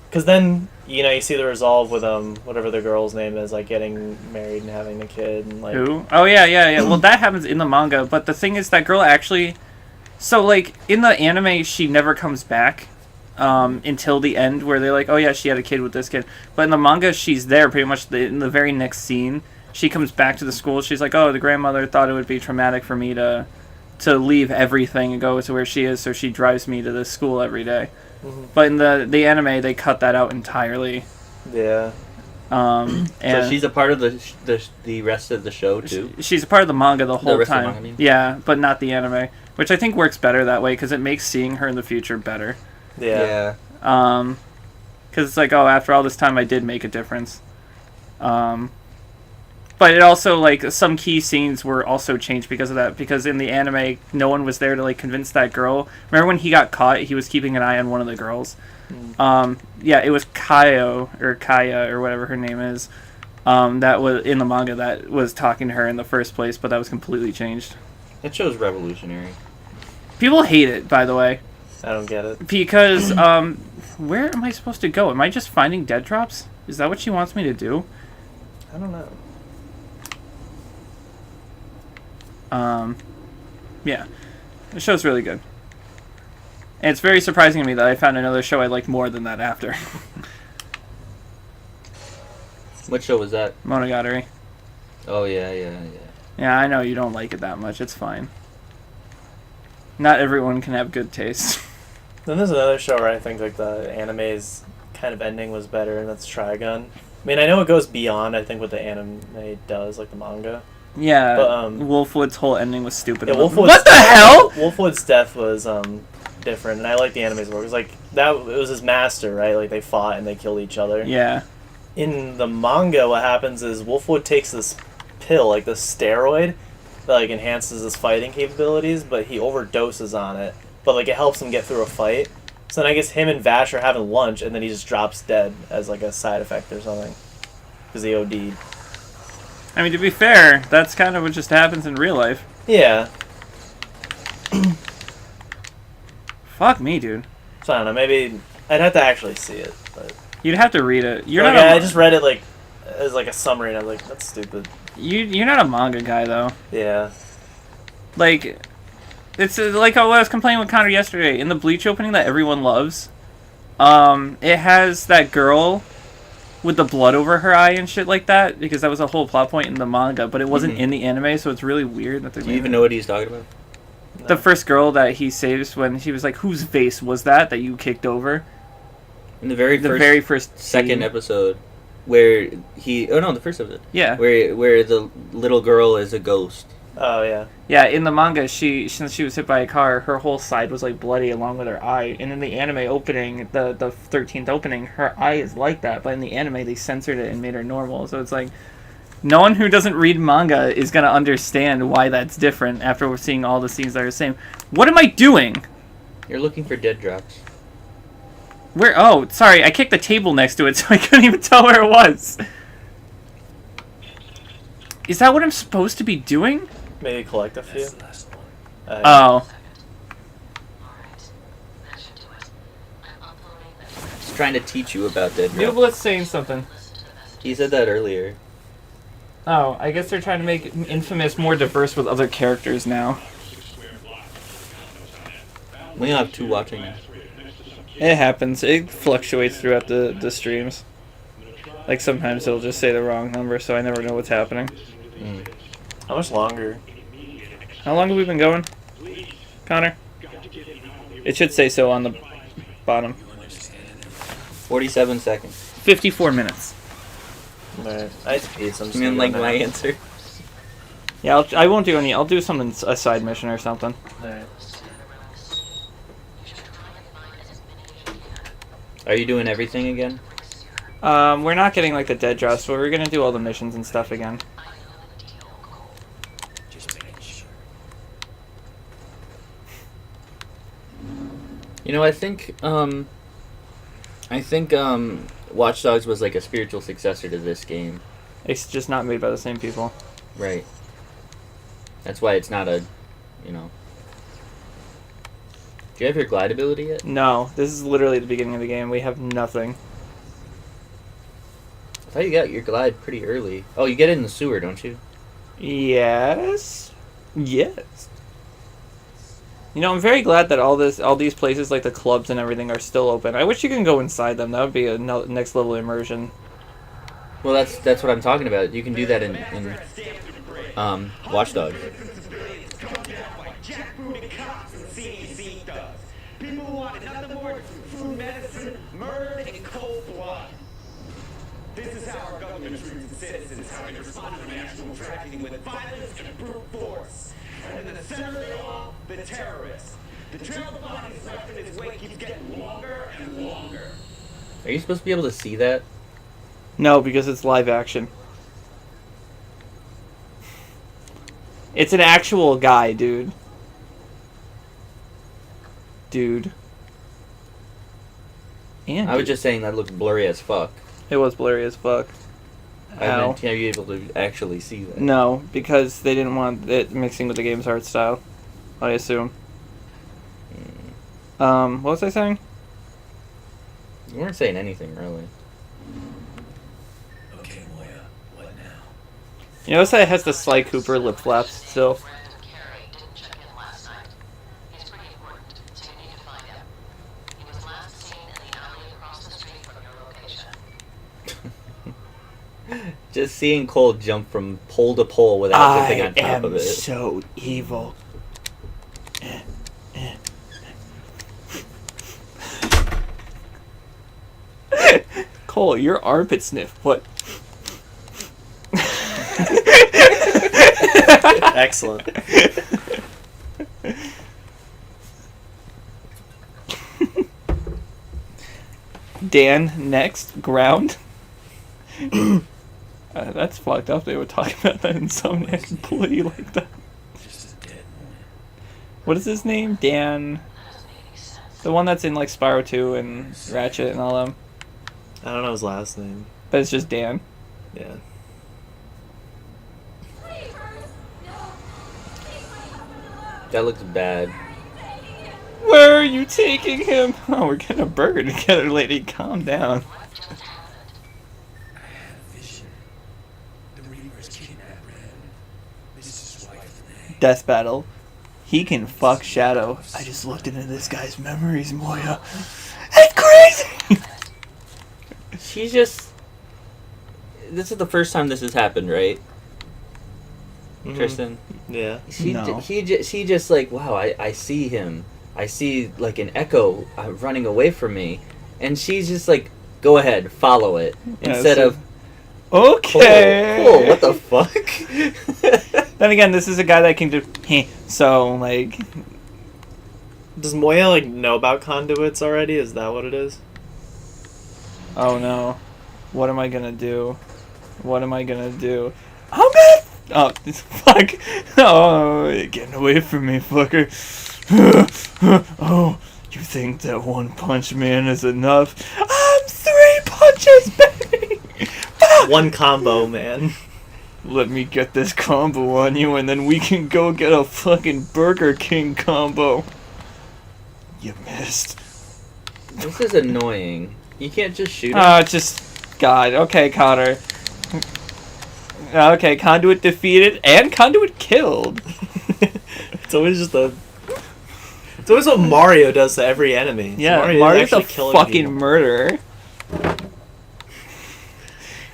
Because then you see the resolve with whatever the girl's name is, like getting married and having a kid and like.
Who? Oh yeah. Well, that happens in the manga, but the thing is that girl actually. So like in the anime, she never comes back. Until the end, where they're like, "Oh yeah, she had a kid with this kid," but in the manga, she's there pretty much in the very next scene. She comes back to the school. She's like, "Oh, the grandmother thought it would be traumatic for me to leave everything and go to where she is, so she drives me to this school every day."
Mm-hmm.
But in the anime, they cut that out entirely.
Yeah.
And
So she's a part of the rest of the show too.
she's a part of the manga the whole
rest of the
time.
manga, I mean?
Yeah, but not the anime, which I think works better that way because it makes seeing her in the future better.
Yeah.
Because it's like, oh, after all this time, I did make a difference. But it also, like, some key scenes were also changed because of that. Because in the anime, no one was there to, like, convince that girl. Remember when he got caught, he was keeping an eye on one of the girls? Yeah, it was Kaya, or whatever her name is, that was in the manga that was talking to her in the first place, but that was completely changed.
That show's revolutionary.
People hate it, by the way.
I don't get it.
Because, where am I supposed to go? Am I just finding dead drops? Is that what she wants me to do?
I don't know.
Yeah. The show's really good. And it's very surprising to me that I found another show I liked more than that after.
What show was that?
Monogatari.
Oh yeah.
Yeah, I know you don't like it that much. It's fine. Not everyone can have good taste.
Then there's another show where I think like the anime's kind of ending was better, and that's Trigun. I mean, I know it goes beyond, I think, what the anime does, like the manga.
Yeah,
But,
Wolfwood's whole ending was stupid.
Yeah,
What the hell?
Wolfwood's death was different, and I like the anime's work. It was like it was his master, right? Like they fought and they killed each other.
Yeah.
In the manga, what happens is Wolfwood takes this pill, like this steroid, that like enhances his fighting capabilities, but he overdoses on it. But like it helps him get through a fight. So then I guess him and Vash are having lunch, and then he just drops dead as like a side effect or something, because he OD'd.
I mean, to be fair, that's kind of what just happens in real life.
Yeah.
Fuck me, dude.
So I don't know. Maybe I'd have to actually see it, but
You'd have to read it. You're
like,
not.
I just read it like as like a summary, and I was like, that's stupid.
You're not a manga guy though.
Yeah.
Like, it's like what I was complaining with Connor yesterday in the Bleach opening that everyone loves. It has that girl with the blood over her eye and shit like that because that was a whole plot point in the manga, but it wasn't in the anime, so it's really weird that they.
Do you even know what he's talking about?
The first girl that he saves when he was like, "Whose vase was that you kicked over?"
In the very first second
scene.
episode, where the first episode.
Yeah.
Where the little girl is a ghost.
Oh yeah.
Yeah, in the manga, since she was hit by a car, her whole side was like bloody along with her eye. And in the anime opening, the 13th opening, her eye is like that. But in the anime, they censored it and made her normal. So it's like, no one who doesn't read manga is gonna understand why that's different after we're seeing all the scenes that are the same. What am I doing?
You're looking for dead drops.
Where? Oh, sorry, I kicked the table next to it, so I couldn't even tell where it was. Is that what I'm supposed to be doing?
Maybe collect a few.
Oh.
He's trying to teach you about dead drops.
Nublet's saying something.
He said that earlier.
Oh, I guess they're trying to make Infamous more diverse with other characters now.
We only have 2 watching it.
It happens. It fluctuates throughout the streams. Like sometimes it'll just say the wrong number, so I never know what's happening.
How much longer?
How long have we been going, Connor? It should say so on the bottom.
47 seconds.
54 minutes.
Alright. I hate some
You mean like my answer?
Yeah, I won't do any. I'll do something, a side mission or something.
Alright.
Are you doing everything again?
We're not getting like the dead drops, but we're gonna do all the missions and stuff again.
You know, I think Watch Dogs was like a spiritual successor to this game.
It's just not made by the same people.
Right. That's why it's not a, you know. Do you have your glide ability yet?
No, this is literally the beginning of the game. We have nothing.
I thought you got your glide pretty early. Oh, you get it in the sewer, don't you?
Yes. Yes. You know, I'm very glad that all these places, like the clubs and everything, are still open. I wish you can go inside them. That would be a next level immersion.
Well, that's what I'm talking about. You can do that in Watch Dogs.
People wanted nothing more than food, medicine, murder, and cold blood. This is how our government treats its citizens, how we respond to national tragedy with violence and brute force. And in the center of it all, the terrorists. The trail of bodies left in his wake keeps getting longer and longer.
Are you supposed to be able to see that?
No, because it's live action. It's an actual guy, dude. And
I was just saying that looks blurry as fuck.
it was blurry as fuck.
I
How?
meant, are you able to actually see that?
No, because they didn't want it mixing with the game's art style, I assume. What was I saying?
You weren't saying anything, really.
Okay, Moya, what now?
You notice that it has the Sly Cooper lip flaps still?
Carey didn't check in last night. He's pretty important, so you need to find him. He was last seen in the alley across the street from your location.
Just seeing Cole jump from pole to pole without jumping on top of it.
so evil. Cole, your armpit sniff. What?
Excellent.
Dan, next. Ground. That's fucked up. They would talk about that Insomniac employee like that.
Just a dead woman.
What is his name? Dan. The one that's in like Spyro 2 and Ratchet and all them.
I don't know his last name.
But it's just Dan.
Yeah.
That looks bad.
Where are you taking him? Oh, we're getting a burger together, lady. Calm down.
I had a vision. The Reapers kidnapped Red. This is his wife's name.
Death battle. He can fuck Shadow. I just looked into this guy's memories, Moya. That's crazy!
She's just... This is the first time this has happened, right?
Mhm.
Tristan?
Yeah.
No.
She just like, wow, I see him. I see like an echo running away from me. And she's just like, go ahead, follow it.
Yeah,
Instead
so-
of,
Okay.
Cool, what the fuck?
Then again, this is a guy that can do. So, like.
Does Moya like know about conduits already? Is that what it is?
Oh no. What am I gonna do? What am I gonna do? I'm gonna. Oh, fuck. Oh, you're getting away from me, fucker. Oh, you think that one punch man is enough? I'm 3 punches, baby!
One combo, man.
Let me get this combo on you, and then we can go get a fucking Burger King combo. You missed.
This is annoying. You can't just shoot him.
Oh, just... God. Okay, Connor. Okay, Conduit defeated, and Conduit killed.
It's always just a. It's always what Mario does to every enemy.
Yeah,
Mario's
Mario's a
actually killing
fucking
people.
murderer.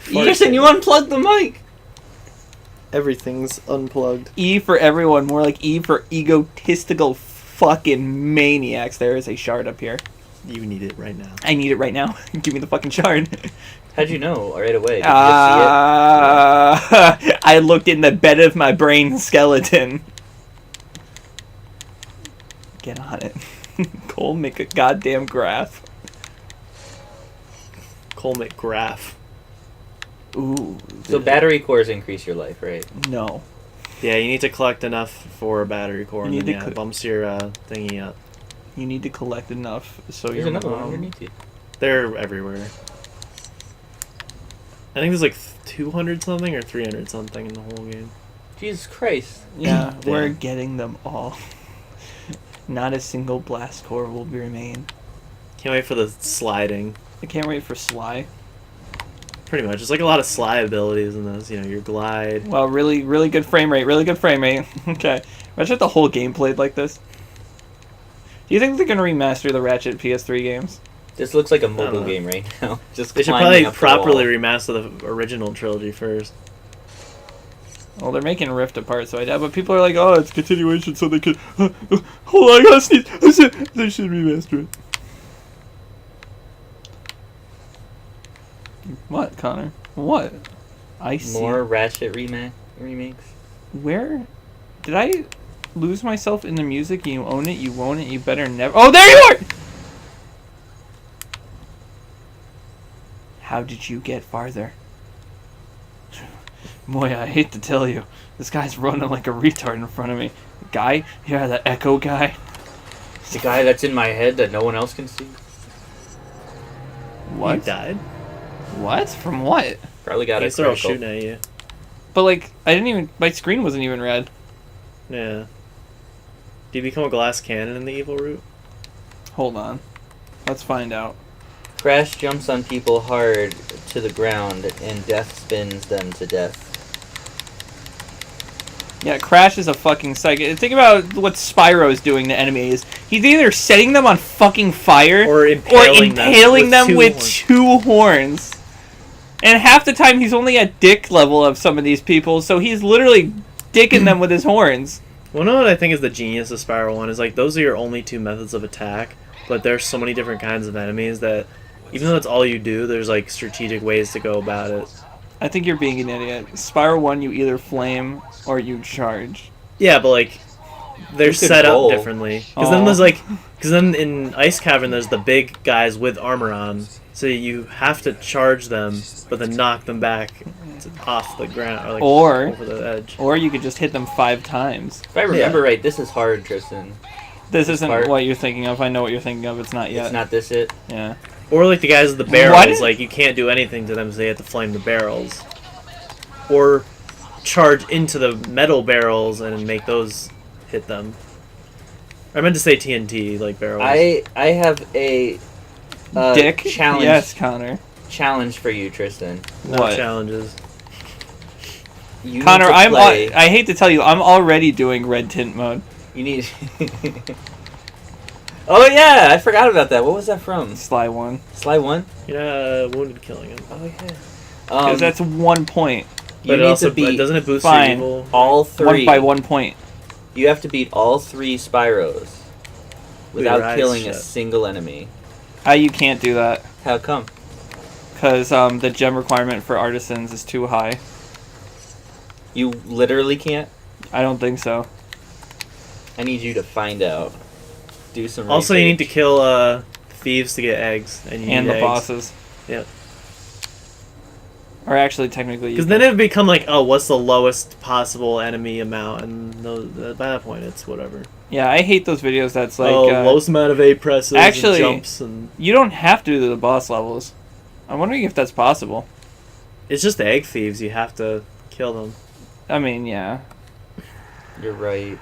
Tristan, you unplugged the mic!
Everything's unplugged.
E for everyone, more like E for egotistical fucking maniacs. There is a shard up here.
You need it right now.
I need it right now. Give me the fucking shard.
How'd you know right away? Did you see
I looked in the bed of my brain skeleton. Get on it. Cole, make a goddamn graph.
Cole McGrath.
Ooh.
it? So battery cores increase your life, right?
No.
Yeah, you need to collect enough for a battery core, and
You
then
need to
it bumps your thingy up.
You need to collect enough so
There's
your
another one
mom...
underneath you.
They're everywhere. I think there's like 200 something or 300 something in the whole game.
Jesus Christ.
Yeah,
Yeah.
we're getting them all. Not a single blast core will remain.
Can't wait for the sliding.
I can't wait for Sly.
Pretty much. There's like a lot of slide abilities in this. You know, your glide.
Well, really, really good frame rate. Really good frame rate. Okay. Imagine if the whole game played like this. Do you think they're gonna remaster the Ratchet PS3 games?
This looks like a mobile
know.
game right now. Just
They should
climbing
probably
up the
properly
wall.
remaster the original trilogy first.
Well, they're making Rift apart, so I doubt. But people are like, "Oh, it's continuation, so they could." Hold on, I gotta sneeze. They should remaster it. What, Connor? What? I see.
More Ratchet remakes.
Where did I lose myself in the music? You own it. You own it. You better never. Oh, there you are. How did you get farther? Boy, I hate to tell you, this guy's running like a retard in front of me. Guy? Yeah, the Echo guy.
The guy that's in my head that no one else can see.
You
What?
died?
What? From what?
Probably got a
They're all
critical.
shooting at you.
But like, I didn't even. My screen wasn't even red.
Yeah. Do you become a glass cannon in the evil route?
Hold on. Let's find out.
Crash jumps on people hard to the ground and death spins them to death.
Yeah, Crash is a fucking psycho. Think about what Spyro's doing to enemies. He's either setting them on fucking fire
Or impaling them
with two horns. And half the time he's only at dick level of some of these people, so he's literally dicking them with his horns.
Well, you know what I think is the genius of Spiral 1 is like those are your only two methods of attack, but there's so many different kinds of enemies that even though that's all you do, there's like strategic ways to go about it.
I think you're being an idiot. Spiral 1, you either flame or you charge.
Yeah, but like they're
You could
set
roll.
up differently. Because then there's like, because then in Ice Cavern there's the big guys with armor on, so you have to charge them, but then knock them back off the ground or like
Or-
over the edge.
Or you could just hit them 5 times.
If I remember right, this is hard, Tristan.
This isn't
part.
what you're thinking of. I know what you're thinking of. It's not yet.
It's not this it.
Yeah.
Or like the guys with the
What?
barrels, like you can't do anything to them, so they have to flame the barrels. Or charge into the metal barrels and make those hit them. I meant to say TNT, like barrels.
I have a
Dick?
challenge.
Yes, Connor.
Challenge for you, Tristan.
No
What?
challenges.
You need
Connor,
to play.
I hate to tell you, I'm already doing red tint mode.
You need. Oh yeah, I forgot about that. What was that from?
Sly 1.
Sly 1?
Yeah, wounded killing him.
Oh yeah.
Because that's 1 point.
You
But it
need
also
to beat
doesn't it boost
Fine.
your evil?
all 3.
1 by 1 point.
You have to beat all 3 Spyros without
your eyes
killing a
shut.
single enemy.
You can't do that.
How come?
Because the gem requirement for artisans is too high.
You literally can't?
I don't think so.
I need you to find out. Do some
Also, you need to
research.
kill thieves to get eggs, and you
And
need
the
eggs.
bosses.
Yeah.
Or actually, technically, you
Because
can.
then it would become like, oh, what's the lowest possible enemy amount? And by that point, it's whatever.
Yeah, I hate those videos that's like...
lowest amount of A presses
actually-
and jumps. And
you don't have to do the boss levels. I'm wondering if that's possible.
it's just egg thieves. You have to kill them.
I mean, yeah.
You're right.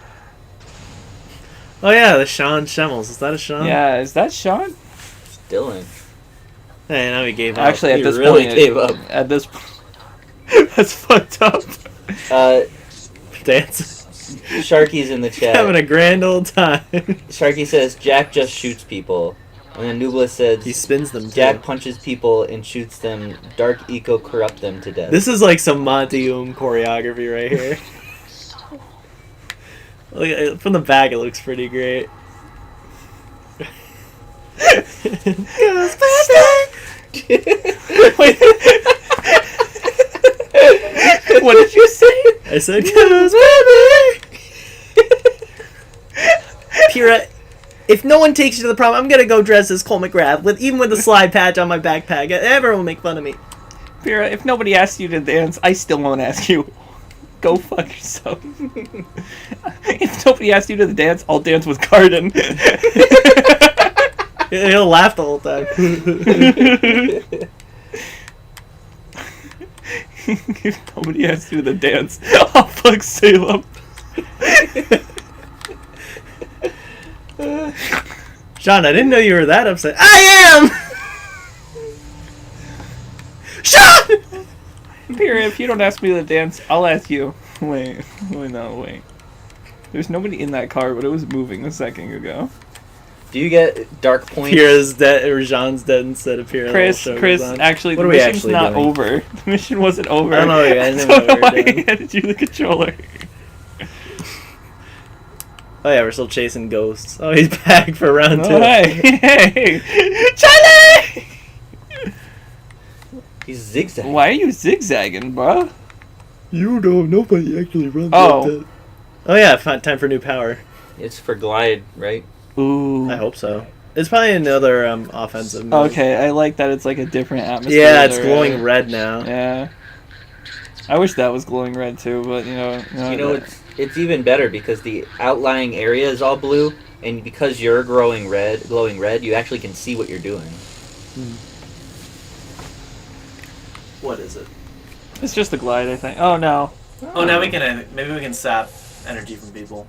Oh, yeah, the Sean Schemmels. Is that a Sean?
Yeah, is that Sean?
Dylan.
Hey, now he gave up.
Actually, at
He
this
really
point...
gave up.
At this... that's fucked up.
Dance.
Sharky's in the chat.
Having a grand old time.
Sharky says Jack just shoots people. And then Nubla says
He spins them, too.
Jack punches people and shoots them. Dark Eco corrupt them to death.
This is like some Monty choreography right here. Look, from the back, it looks pretty great.
Wait. What did you say?
I said, Pyrrha, if no one takes you to the prom, I'm gonna go dress as Cole McGrath, even with the slide patch on my backpack. Everyone will make fun of me.
Pyrrha, if nobody asks you to dance, I still won't ask you. Go fuck yourself. If nobody asks you to dance, I'll dance with Garden.
He'll laugh the whole time.
If nobody asks you to dance, I'll fuck Salem.
Sean, I didn't know you were that upset. I am! Sean!
Pyrrha, if you don't ask me to dance, I'll ask you. Wait. There's nobody in that car, but it was moving a second ago.
Do you get dark points?
Pyrrha's dead, or Jean's dead instead of Pyrrha.
Chris, actually,
What
the
are we
mission's
actually
not
doing?
over. The mission wasn't over.
I don't know, guys.
I
I
don't know
what
why
we're
he
doing.
handed you the controller.
Oh yeah, we're still chasing ghosts. Oh, he's back for round 2.
Oh, hey! Charlie!
He's zigzagging.
Why are you zigzagging, bro?
You know, nobody actually runs
Oh.
like that. Oh yeah, time for new power.
It's for glide, right?
Ooh.
I hope so. It's probably another offensive move.
Okay, I like that it's like a different atmosphere.
Yeah, it's
there,
glowing
right?
red now.
Yeah. I wish that was glowing red too, but
You know, it's even better because the outlying area is all blue, and because you're glowing red, you actually can see what you're doing.
What is it?
it's just the glide, I think. Oh no.
Oh, now we can maybe we can sap energy from people.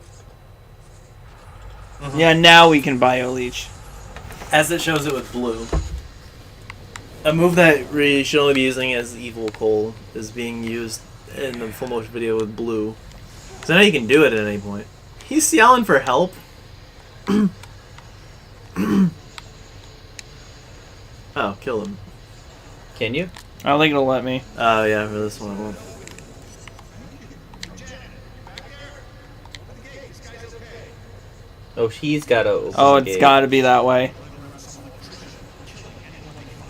Yeah, now we can bio leech.
As it shows it with blue. A move that we should only be using as Evil Cole is being used in the full motion video with blue. So now you can do it at any point. He's yelling for help. Oh, kill him.
Can you?
I don't think it'll let me.
Oh yeah, for this one it won't.
Oh, he's got to open
Oh,
the
it's
gate.
gotta be that way.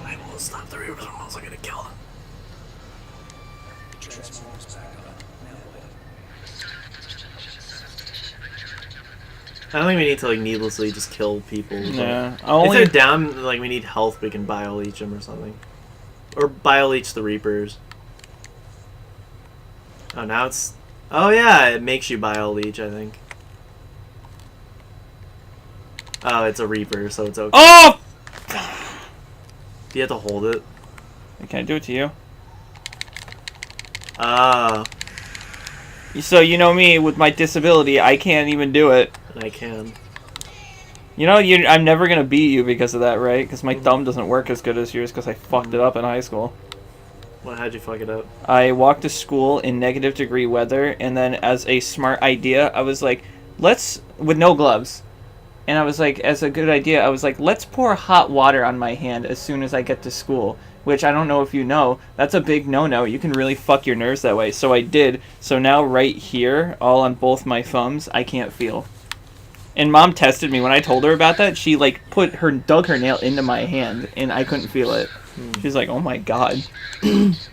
I will stop the Reapers. I'm also gonna kill them. I don't think we need to like needlessly just kill people. but
Yeah.
If they're down, like we need health, we can bio leech them or something, or bio leech the Reapers. Oh, now it's. Oh yeah, it makes you bio leech. I think. Oh, it's a Reaper, so it's okay.
Oh!
Do you have to hold it?
Can I do it to you?
Ah,
So you know me with my disability, I can't even do it.
I can.
You know, I'm never gonna beat you because of that, right? Because my thumb doesn't work as good as yours because I fucked it up in high school.
Well, how'd you fuck it up?
I walked to school in -degree weather, and then as a smart idea, I was like, with no gloves. And I was like, as a good idea, I was like, let's pour hot water on my hand as soon as I get to school. Which I don't know if you know, that's a big no-no. You can really fuck your nerves that way. So I did. So now right here, all on both my thumbs, I can't feel. And Mom tested me when I told her about that. She like dug her nail into my hand, and I couldn't feel it. She's like, oh my god.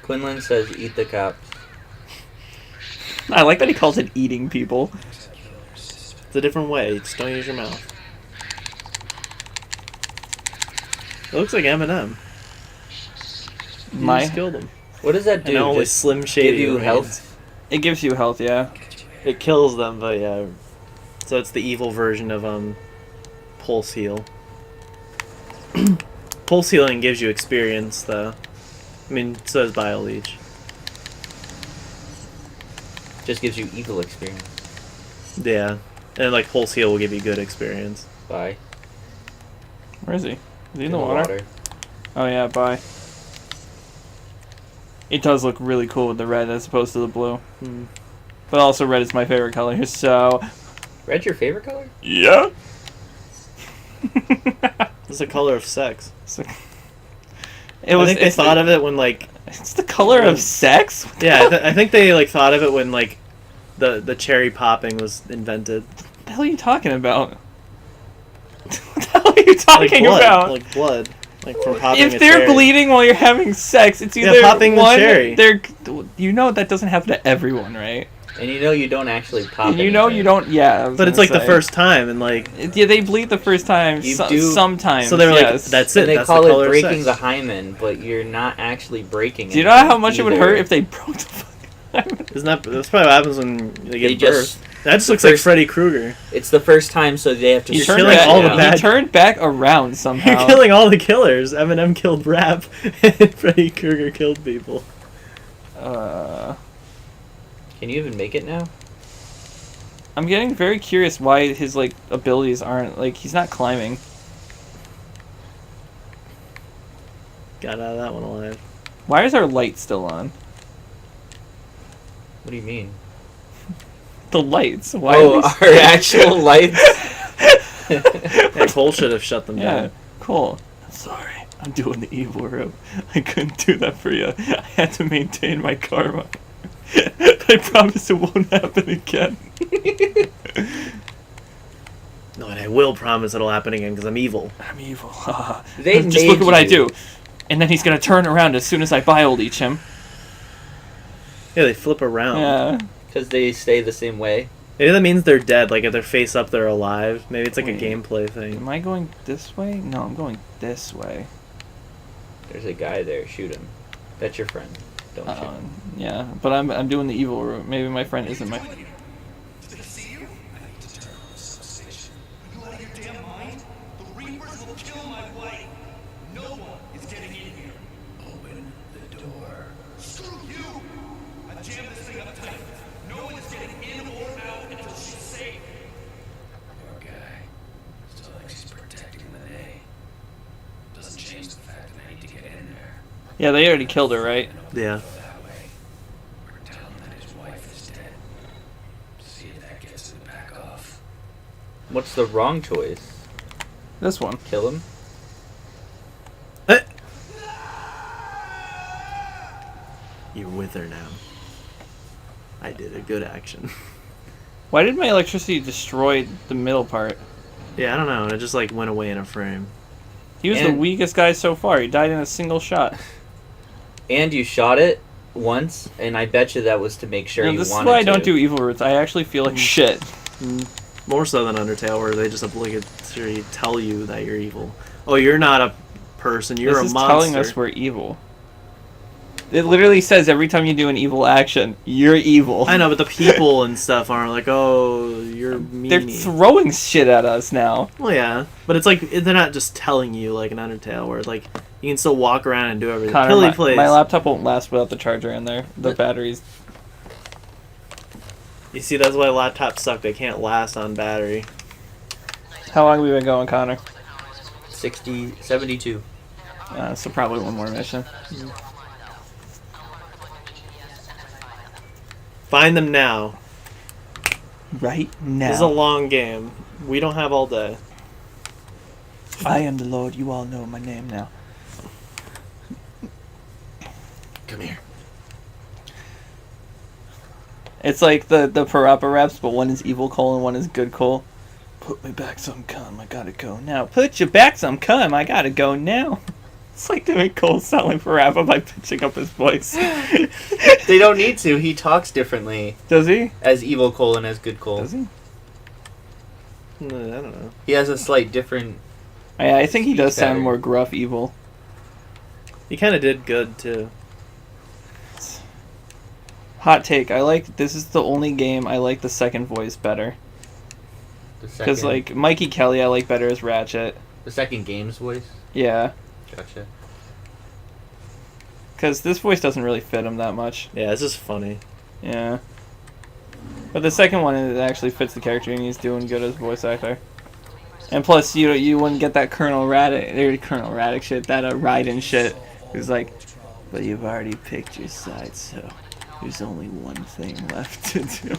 Quinlan says, "Eat the cops."
I like that he calls it eating people.
It's a different way. Just don't use your mouth. It looks like Eminem. You just killed him.
What does that do?
And only
Just
Slim Shady
give you
remains.
health?
It gives you health, yeah.
It kills them, but yeah. So it's the evil version of Pulse Heal. Pulse Healing gives you experience, though. I mean, so does Bio Leech.
Just gives you evil experience.
Yeah, and like Pulse Heal will give you good experience.
Bye.
Where is he? Is he in the water? Oh yeah, bye. It does look really cool with the red as opposed to the blue. But also red is my favorite color, so...
Red's your favorite color?
Yeah!
It's the color of sex.
It was,
I think they thought of it when like...
It's the color of sex? What the
Yeah,
hell?
I think they like thought of it when like the cherry popping was invented.
What the hell are you talking about? What the hell are you talking about?
Like blood. Like from popping
If
a
they're
cherry.
bleeding while you're having sex, it's either
popping the
one,
cherry.
they're you know that doesn't happen to everyone, right?
And you know you don't actually pop
And you know you
anything.
don't. Yeah, I was
But it's
gonna
like the
say.
first time, and like
Yeah, they bleed the first time.
You do-
Sometimes.
so they're
yes.
like, that's it.
And they
that's
call
the
it
color of
breaking
sex.
the hymen, but you're not actually breaking it.
Do you know how much it would hurt if they broke the fucking hymen?
Isn't that that's probably what happens when they get
They
birth?
just-
That just
the
looks like
first-
Freddy Krueger.
It's the first time, so they have to.
You're
strip
killing
it
all the
out.
bad-
He turned back around somehow.
You're killing all the killers. Eminem killed Rap, and Freddy Krueger killed people.
Can you even make it now?
I'm getting very curious why his like abilities aren't like he's not climbing.
Got out of that one alive.
Why is our light still on?
What do you mean?
The lights. Why?
Oh,
are
our actual lights.
Yeah, Cole should have shut them
yeah,
down.
cool. I'm sorry. I'm doing the evil route. I couldn't do that for you. I had to maintain my karma. I promise it won't happen again.
No, and I will promise it'll happen again because I'm evil.
I'm evil.
They
Just look
made
at what I
you.
do. And then he's gonna turn around as soon as I bio leech him.
Yeah, they flip around.
Yeah.
Because they stay the same way.
Maybe that means they're dead. Like if they're face up, they're alive. Maybe it's like
Wait.
a gameplay thing.
Am I going this way? No, I'm going this way.
There's a guy there. Shoot him. That's your friend. Don't shoot him.
Yeah, but I'm doing the evil route. Maybe my friend isn't my.
Did I see you? I need to turn on the substation. Are you out of your damn mind? The Reapers will kill my wife. No one is getting in here. Open the door. Screw you! I jammed this thing up tight. No one is getting in or out until she's safe. Poor guy. Still thinks he's protecting the day. Doesn't change the fact that I need to get in there.
Yeah, they already killed her, right?
Yeah.
That way. Or tell him that his wife is dead. See if that gets him back off.
What's the wrong choice?
This one.
Kill him?
You're with her now. I did a good action.
Why did my electricity destroy the middle part?
Yeah, I don't know. It just like went away in a frame.
He was the
And-
weakest guy so far. He died in a single shot.
And you shot it once, and I bet you that was to make sure
You know,
you
this is
wanted
why I
to.
don't do evil routes. I actually feel like shit.
More so than Undertale, where they just obligatory tell you that you're evil. Oh, you're not a person. You're
This
a
is
monster.
telling us we're evil. It literally says every time you do an evil action, you're evil.
I know, but the people and stuff aren't like, oh, you're meanie.
They're throwing shit at us now.
Well, yeah, but it's like they're not just telling you like an Undertale, where like you can still walk around and do everything.
Connor,
Pilly
my,
plays.
my laptop won't last without the charger in there. The batteries.
You see, that's why laptops suck. They can't last on battery.
How long have we been going, Connor?
72.
So probably one more mission.
Find them now.
Right
This is a
now.
long game. We don't have all day.
I am the Lord. You all know my name now.
Come here.
It's like the Parappa raps, but one is evil Cole and one is good Cole. Put me back some cum, I gotta go now. Put your back some cum, I gotta go now. It's like to make Cole sound like Parappa by pitching up his voice.
They don't need to. He talks differently
Does he?
as evil Cole and as good Cole.
Does he?
No, I don't know.
He has a slight different.
I think he does sound
Better.
more gruff evil.
He kind of did good too.
Hot take, this is the only game I like the second voice better. Because, like, Mikey Kelly I like better as Ratchet.
the second game's voice.
Yeah.
Gotcha.
Because this voice doesn't really fit him that much.
Yeah, it's just funny.
Yeah. But the second one, it actually fits the character and he's doing good as voice actor. And plus, you wouldn't get that Colonel Raddick shit, that Raiden shit. Who's like, but you've already picked your side, so there's only one thing left to do.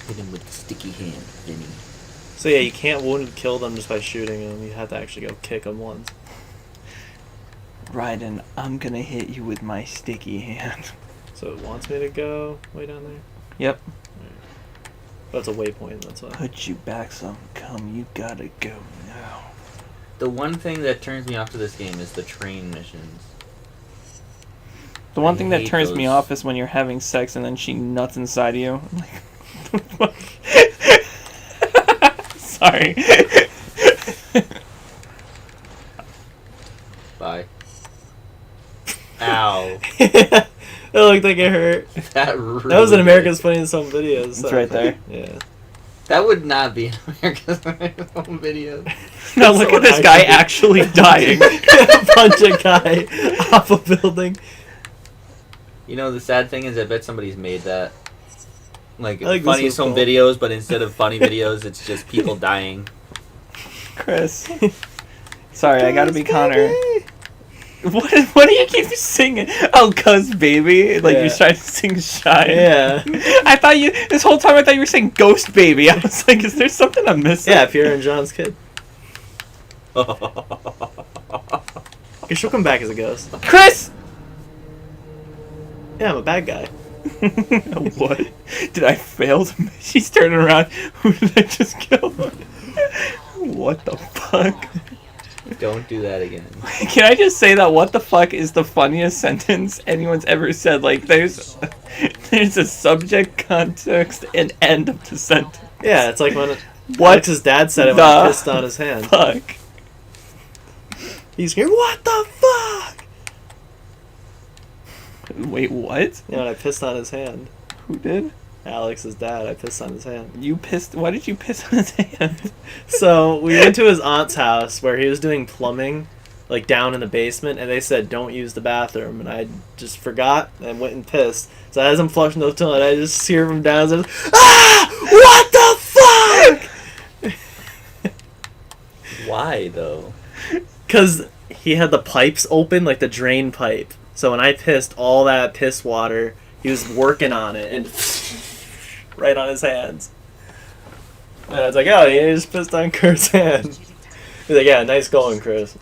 Hit him with the sticky hand, Vinny.
So yeah, you can't wound kill them just by shooting them. You have to actually go kick them once.
Raiden, I'm gonna hit you with my sticky hand.
So it wants me to go way down there.
Yep.
That's a waypoint. That's why.
Put you back some cum, you gotta go now.
The one thing that turns me off to this game is the train missions.
The one
I
thing that
hate
turns me
those.
off is when you're having sex and then she nuts inside of you. I'm like, sorry.
Bye. Ow.
It looked like it hurt.
That really
That was in
hurt.
America's Funniest Home Videos.
It's right there.
Yeah.
That would not be in America's home video.
Now look at this guy actually dying.
Punch a guy off a building.
You know, the sad thing is I bet somebody's made that. Like,
I like this
funniest
one,
home
Paul.
videos, but instead of funny videos, it's just people dying.
Chris. Sorry, I gotta be Connor. What do you keep singing? Oh, cuz baby. Like
Yeah.
you're trying to sing Shine.
Yeah.
I thought this whole time I thought you were saying Ghost Baby. I was like, is there something I'm missing?
Yeah, Pierre and John's kid. Okay, she'll come back as a ghost.
Chris!
Yeah, I'm a bad guy.
What? Did I fail to... She's turning around. Who did I just kill? What the fuck?
Don't do that again.
Can I just say that what the fuck is the funniest sentence anyone's ever said? Like, there's a subject, context, and end of the sentence.
Yeah, it's like when
What
Alex's dad said it when
the
he pissed on his hand.
fuck?
He's here, what the fuck?
Wait, what?
You know, when I pissed on his hand.
Who did?
Alex's dad, I pissed on his hand.
You pissed... Why did you piss on his hand?
So, we went to his aunt's house where he was doing plumbing, like down in the basement, and they said, don't use the bathroom. And I just forgot and went and pissed. So as I'm flushing the toilet, I just hear from downstairs, ah! What the fuck?
Why, though?
Because he had the pipes open, like the drain pipe. So when I pissed, all that piss water, he was working on it, and right on his hands. And I was like, oh, he just pissed on Kurt's hand. He's like, yeah, nice going, Chris.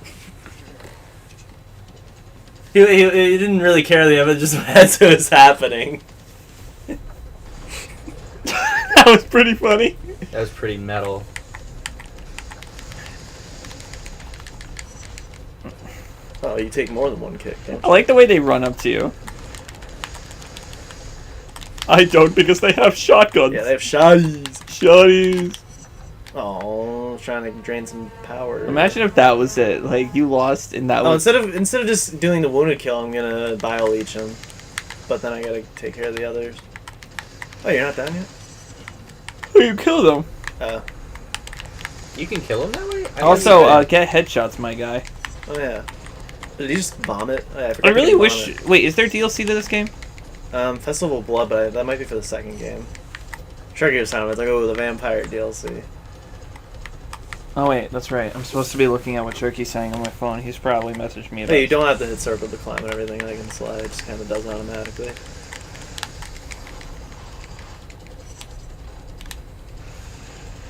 He didn't really care the other, just as it was happening.
That was pretty funny.
That was pretty metal.
Oh, you take more than one kick, don't
I like the way they run up to you. I don't because they have shotguns.
you? Yeah, they have shotties.
Shotties.
Oh, trying to drain some power.
Imagine if that was it. Like, you lost and that
Oh,
was...
instead of just doing the wounded kill, I'm gonna bio leech him. But then I gotta take care of the others. Oh, you're not done yet?
Oh, you killed him.
You can kill him that way? I
Also,
wasn't
get headshots, my guy.
Oh yeah. Did he just vomit? Oh, yeah,
I
forgot to
really
get
wish...
vomit.
Wait, is there DLC to this game?
Festival of Blood, but that might be for the second game. Sharky was telling me, it's like, oh, the vampire DLC.
Oh, wait, that's right. I'm supposed to be looking at what Turkey's saying on my phone. He's probably messaged me about
Hey, you don't have to hit circle to climb and everything. I can slide. It just kind of does it automatically.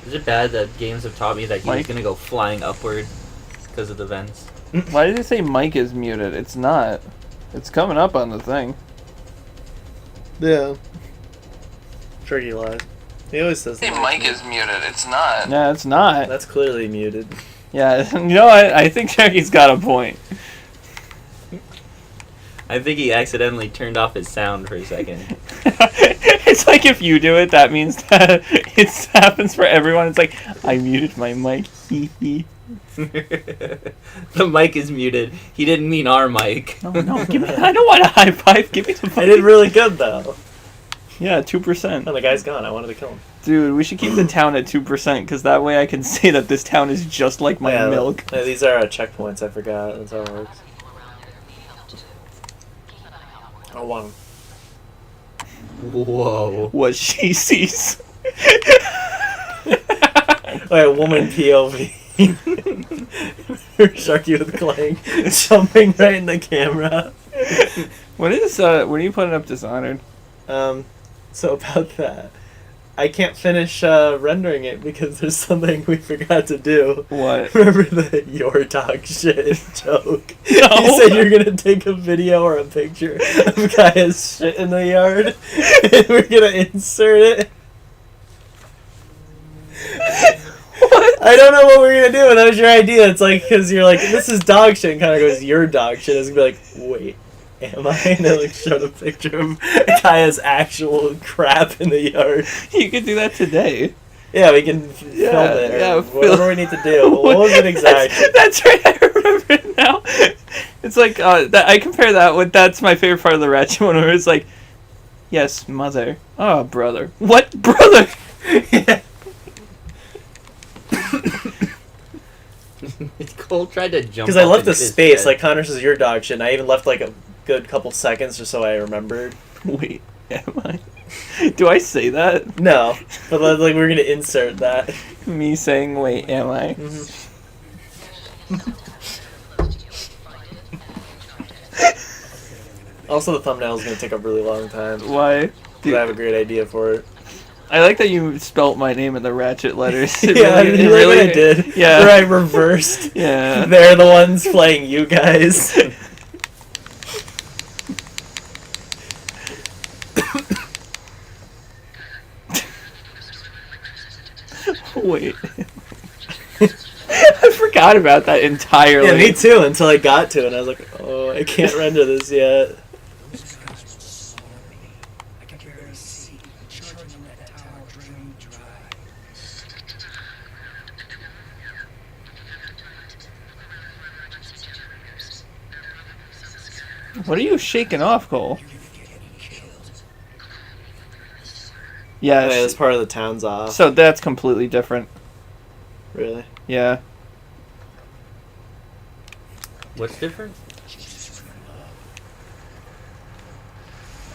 Is it bad that games have taught me that he's
Mike?
gonna go flying upward because of the vents?
Why did it say Mike is muted? It's not. It's coming up on the thing.
Yeah. Sharky lies. He always says
Hey,
that.
Mike is muted. It's not.
Yeah, it's not.
That's clearly muted.
Yeah, you know what? I think Turkey's got a point.
I think he accidentally turned off his sound for a second.
It's like if you do it, that means that it happens for everyone. It's like, I muted my mic. Hee hee.
The mic is muted. He didn't mean our mic.
No, give me. I don't want a high five. Give me the.
I did really good, though.
Yeah, 2%.
Oh, the guy's gone. I wanted to kill him.
Dude, we should keep the town at 2% because that way I can say that this town is just like my
Yeah,
milk.
yeah, these are checkpoints. I forgot. That's how it works. I don't want them.
Whoa.
What she sees.
Alright, woman POV. Sharky with Clang jumping right in the camera.
What are you putting up Dishonored?
So about that, I can't finish rendering it because there's something we forgot to do.
What?
Remember the your dog shit joke?
No.
You said you're gonna take a video or a picture of Kaya's shit in the yard, and we're gonna insert it.
What?
I don't know what we're gonna do, but that was your idea. It's like, because you're like, this is dog shit, and kind of goes, you're dog shit. It's gonna be like, wait, am I? And then like showed a picture of Kaya's actual crap in the yard.
You could do that today.
Yeah, we can film it. Or
yeah,
whatever we need to do. What was it exactly?
That's right. I remember it now. It's like that. I compare that with that's my favorite part of the Ratchet one, where it's like, yes, mother. Oh, brother. What brother?
Yeah.
Cole tried to jump.
Because I
up
left
into
the
his
space,
bed.
like Connor says your dog shit, and I even left like a good couple seconds just so I remembered.
Wait, am I? Do I say that?
No, but like we're gonna insert that.
Me saying, wait, am I?
Also, the thumbnail is gonna take a really long time.
Why?
Dude, I have a great idea for it.
I like that you spelt my name in the Ratchet letters.
Yeah,
it
you
really
like what I did.
Yeah.
Where I reversed.
Yeah.
They're the ones playing you guys.
Wait. I forgot about that entirely.
Yeah, me too, until I got to it, and I was like, oh, I can't render this yet.
I can barely see. Charging on that tower drain dry.
What are you shaking off, Cole? Yes.
Yeah, this part of the town's off.
So that's completely different.
Really?
Yeah.
What's different?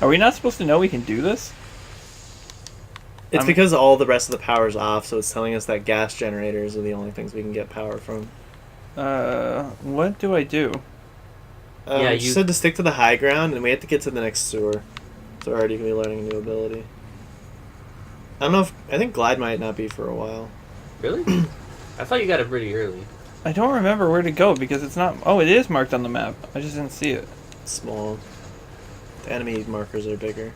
Are we not supposed to know we can do this?
It's because all the rest of the power's off, so it's telling us that gas generators are the only things we can get power from.
What do I do?
Yeah,
you said to stick to the high ground, and we have to get to the next sewer. So we're already going to be learning a new ability. I don't know if... I think Glide might not be for a while.
Really? I thought you got it pretty early.
I don't remember where to go because it's not... Oh, it is marked on the map. I just didn't see it.
It's small. The enemy markers are bigger.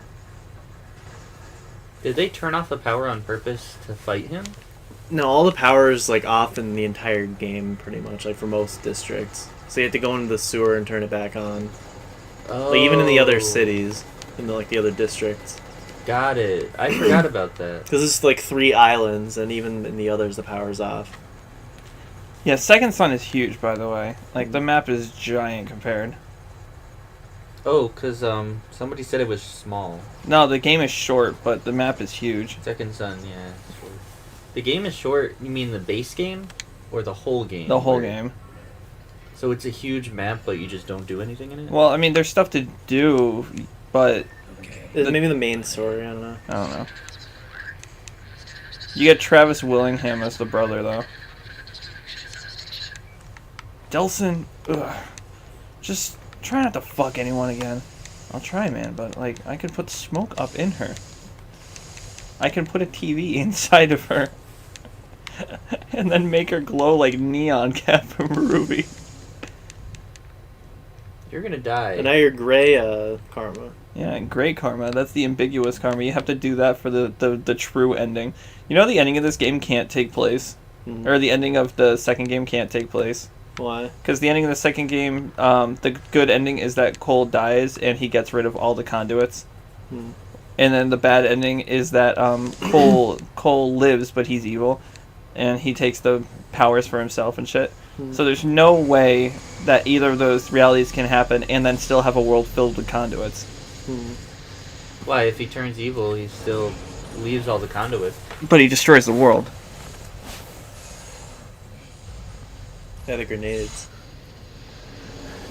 Did they turn off the power on purpose to fight him?
No, all the power is like off in the entire game, pretty much, like for most districts. So you have to go into the sewer and turn it back on.
Oh.
Like even in the other cities, in the, like the other districts.
Got it. I forgot about that.
Because it's like 3 islands, and even in the others, the power's off.
Yeah, Second Son is huge, by the way. Like, the map is giant compared.
Oh, because somebody said it was small.
No, the game is short, but the map is huge.
Second Son, yeah. Short. The game is short, you mean the base game? Or the whole game?
The whole
Or-
game.
So it's a huge map, but you just don't do anything in it?
Well, I mean, there's stuff to do, but
Maybe the main story, I don't know.
I don't know. You get Travis Willingham as the brother, though. Delson, ugh. Just try not to fuck anyone again. I'll try, man, but, like, I could put smoke up in her. I can put a TV inside of her. And then make her glow like Neon Cat from Ruby.
You're gonna die.
And now you're gray karma.
Yeah, gray karma. That's the ambiguous karma. You have to do that for the true ending. You know the ending of this game can't take place?
Mhm.
Or the ending of the second game can't take place?
Why?
Because the ending of the second game, the good ending is that Cole dies and he gets rid of all the conduits.
Hmm.
And then the bad ending is that Cole lives, but he's evil. And he takes the powers for himself and shit. So there's no way that either of those realities can happen and then still have a world filled with conduits.
Why, if he turns evil, he still leaves all the conduits.
But he destroys the world.
Yeah, the grenades.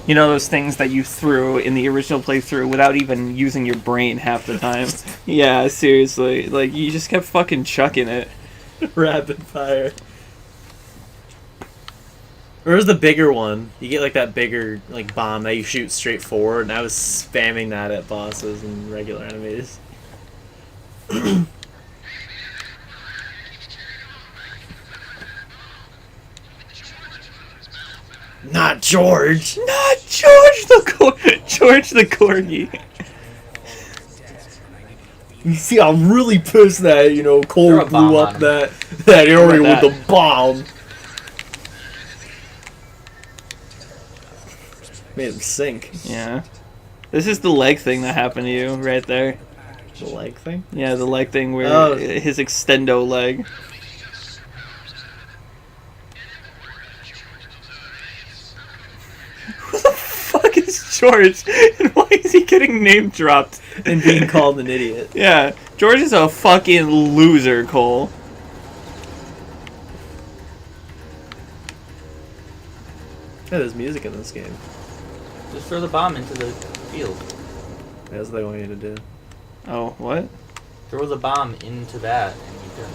You know those things that you threw in the original playthrough without even using your brain half the time? Yeah, seriously. Like, you just kept fucking chucking it.
Rapid fire. Or was the bigger one? You get like that bigger like bomb that you shoot straight forward, and I was spamming that at bosses and regular enemies. Not George!
Not George the Corgi!
You see, I'm really pissed that, Cole
Throw a bomb
blew
on
up
him.
that area with
that?
the bomb. Made him sink.
Yeah. This is the leg thing that happened to you right there.
The leg thing?
Yeah, the leg thing where
Oh.
his extendo leg. Who the fuck is George? And why is he getting name dropped?
And being called an idiot.
Yeah, George is a fucking loser, Cole.
Yeah, there's music in this game.
Just throw the bomb into the field.
That's what they want you to do.
Oh, what?
Throw the bomb into that, and you can.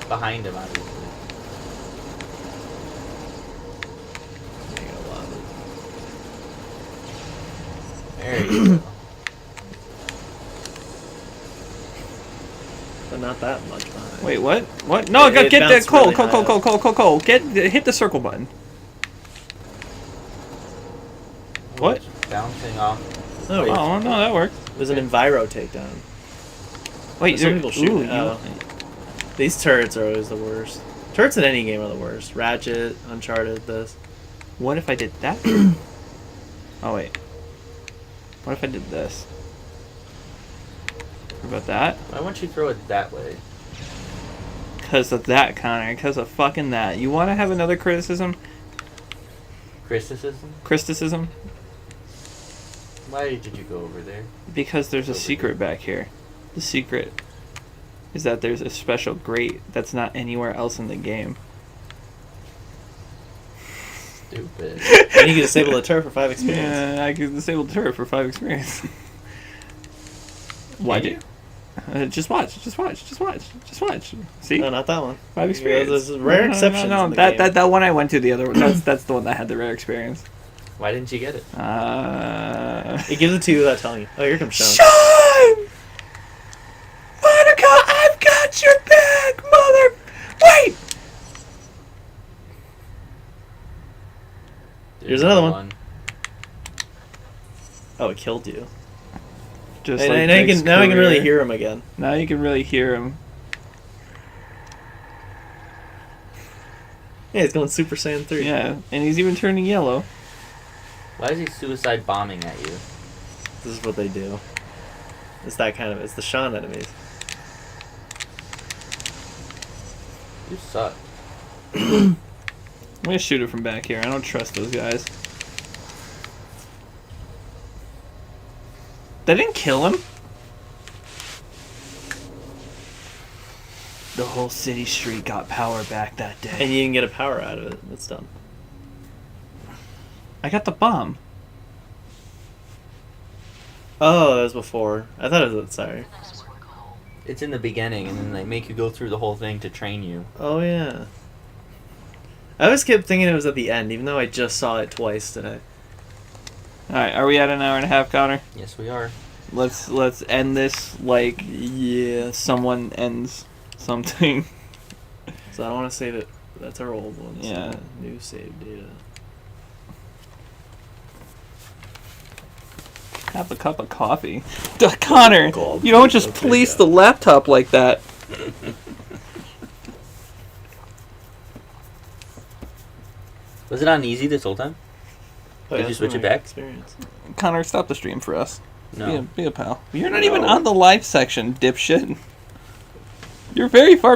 Behind him, obviously.
You got a lot of
There you go.
but not that much behind.
Wait, what? What? No,
It
get the
bounced
Cole,
really high
Cole. Hit the circle button. What?
Bouncing off.
Oh,
Oh, no, that worked.
it was an Enviro takedown.
Wait,
Some
there-
people shoot.
ooh,
Oh. These turrets are always the worst. Turrets in any game are the worst. Ratchet, Uncharted, this.
What if I did that? Oh, wait. What if I did this? What about that?
Why won't you throw it that way?
Because of that, Connor. Because of fucking that. You want to have another criticism?
Criticism? Why did you go over there?
Because there's a
Over
secret back here. The secret is that there's a special grate that's not anywhere else in the game.
Stupid.
And you can disable the turret for 5 experience.
Yeah, I can disable the turret for 5 experience. Why do? Just watch. See?
No, not that one.
5 experience.
There's rare exceptions.
No.
in the
That
game.
that one I went to the other one. That's the one that had the rare experience.
Why didn't you get it?
It gives it to you without telling you. Oh, here comes Sean.
Sean! Monica, I've got your back, mother. Wait.
Here's another one. Oh, it killed you.
Just
And
like
now,
Drake's
now I can really
career.
hear him again.
Now you can really hear him.
Yeah, he's going Super Saiyan 3.
Yeah, and he's even turning yellow.
Why is he suicide bombing at you?
This is what they do. It's that kind of... It's the Sean enemies.
You suck.
I'm gonna shoot it from back here. I don't trust those guys. They didn't kill him. The whole city street got power back that day.
And you didn't get a power out of it. It's done.
I got the bomb.
Oh, that was before. I thought it was... Sorry.
It's in the beginning, and then they make you go through the whole thing to train you.
Oh, yeah. I always kept thinking it was at the end, even though I just saw it twice today.
Alright, are we at an hour and a half, Connor?
Yes, we are.
Let's end this like someone ends something.
So I don't want to save it. That's our old one. So
Yeah.
New save data.
Have a cup of coffee. Connor,
God,
you don't just
okay,
place
yeah.
the laptop like that.
Was it on easy this whole time?
Oh,
Did
yeah,
you switch
that's
it
my
back?
Experience.
Connor, stop the stream for us.
No.
Be a pal. You're not even on the live section, dipshit. You're very far behind.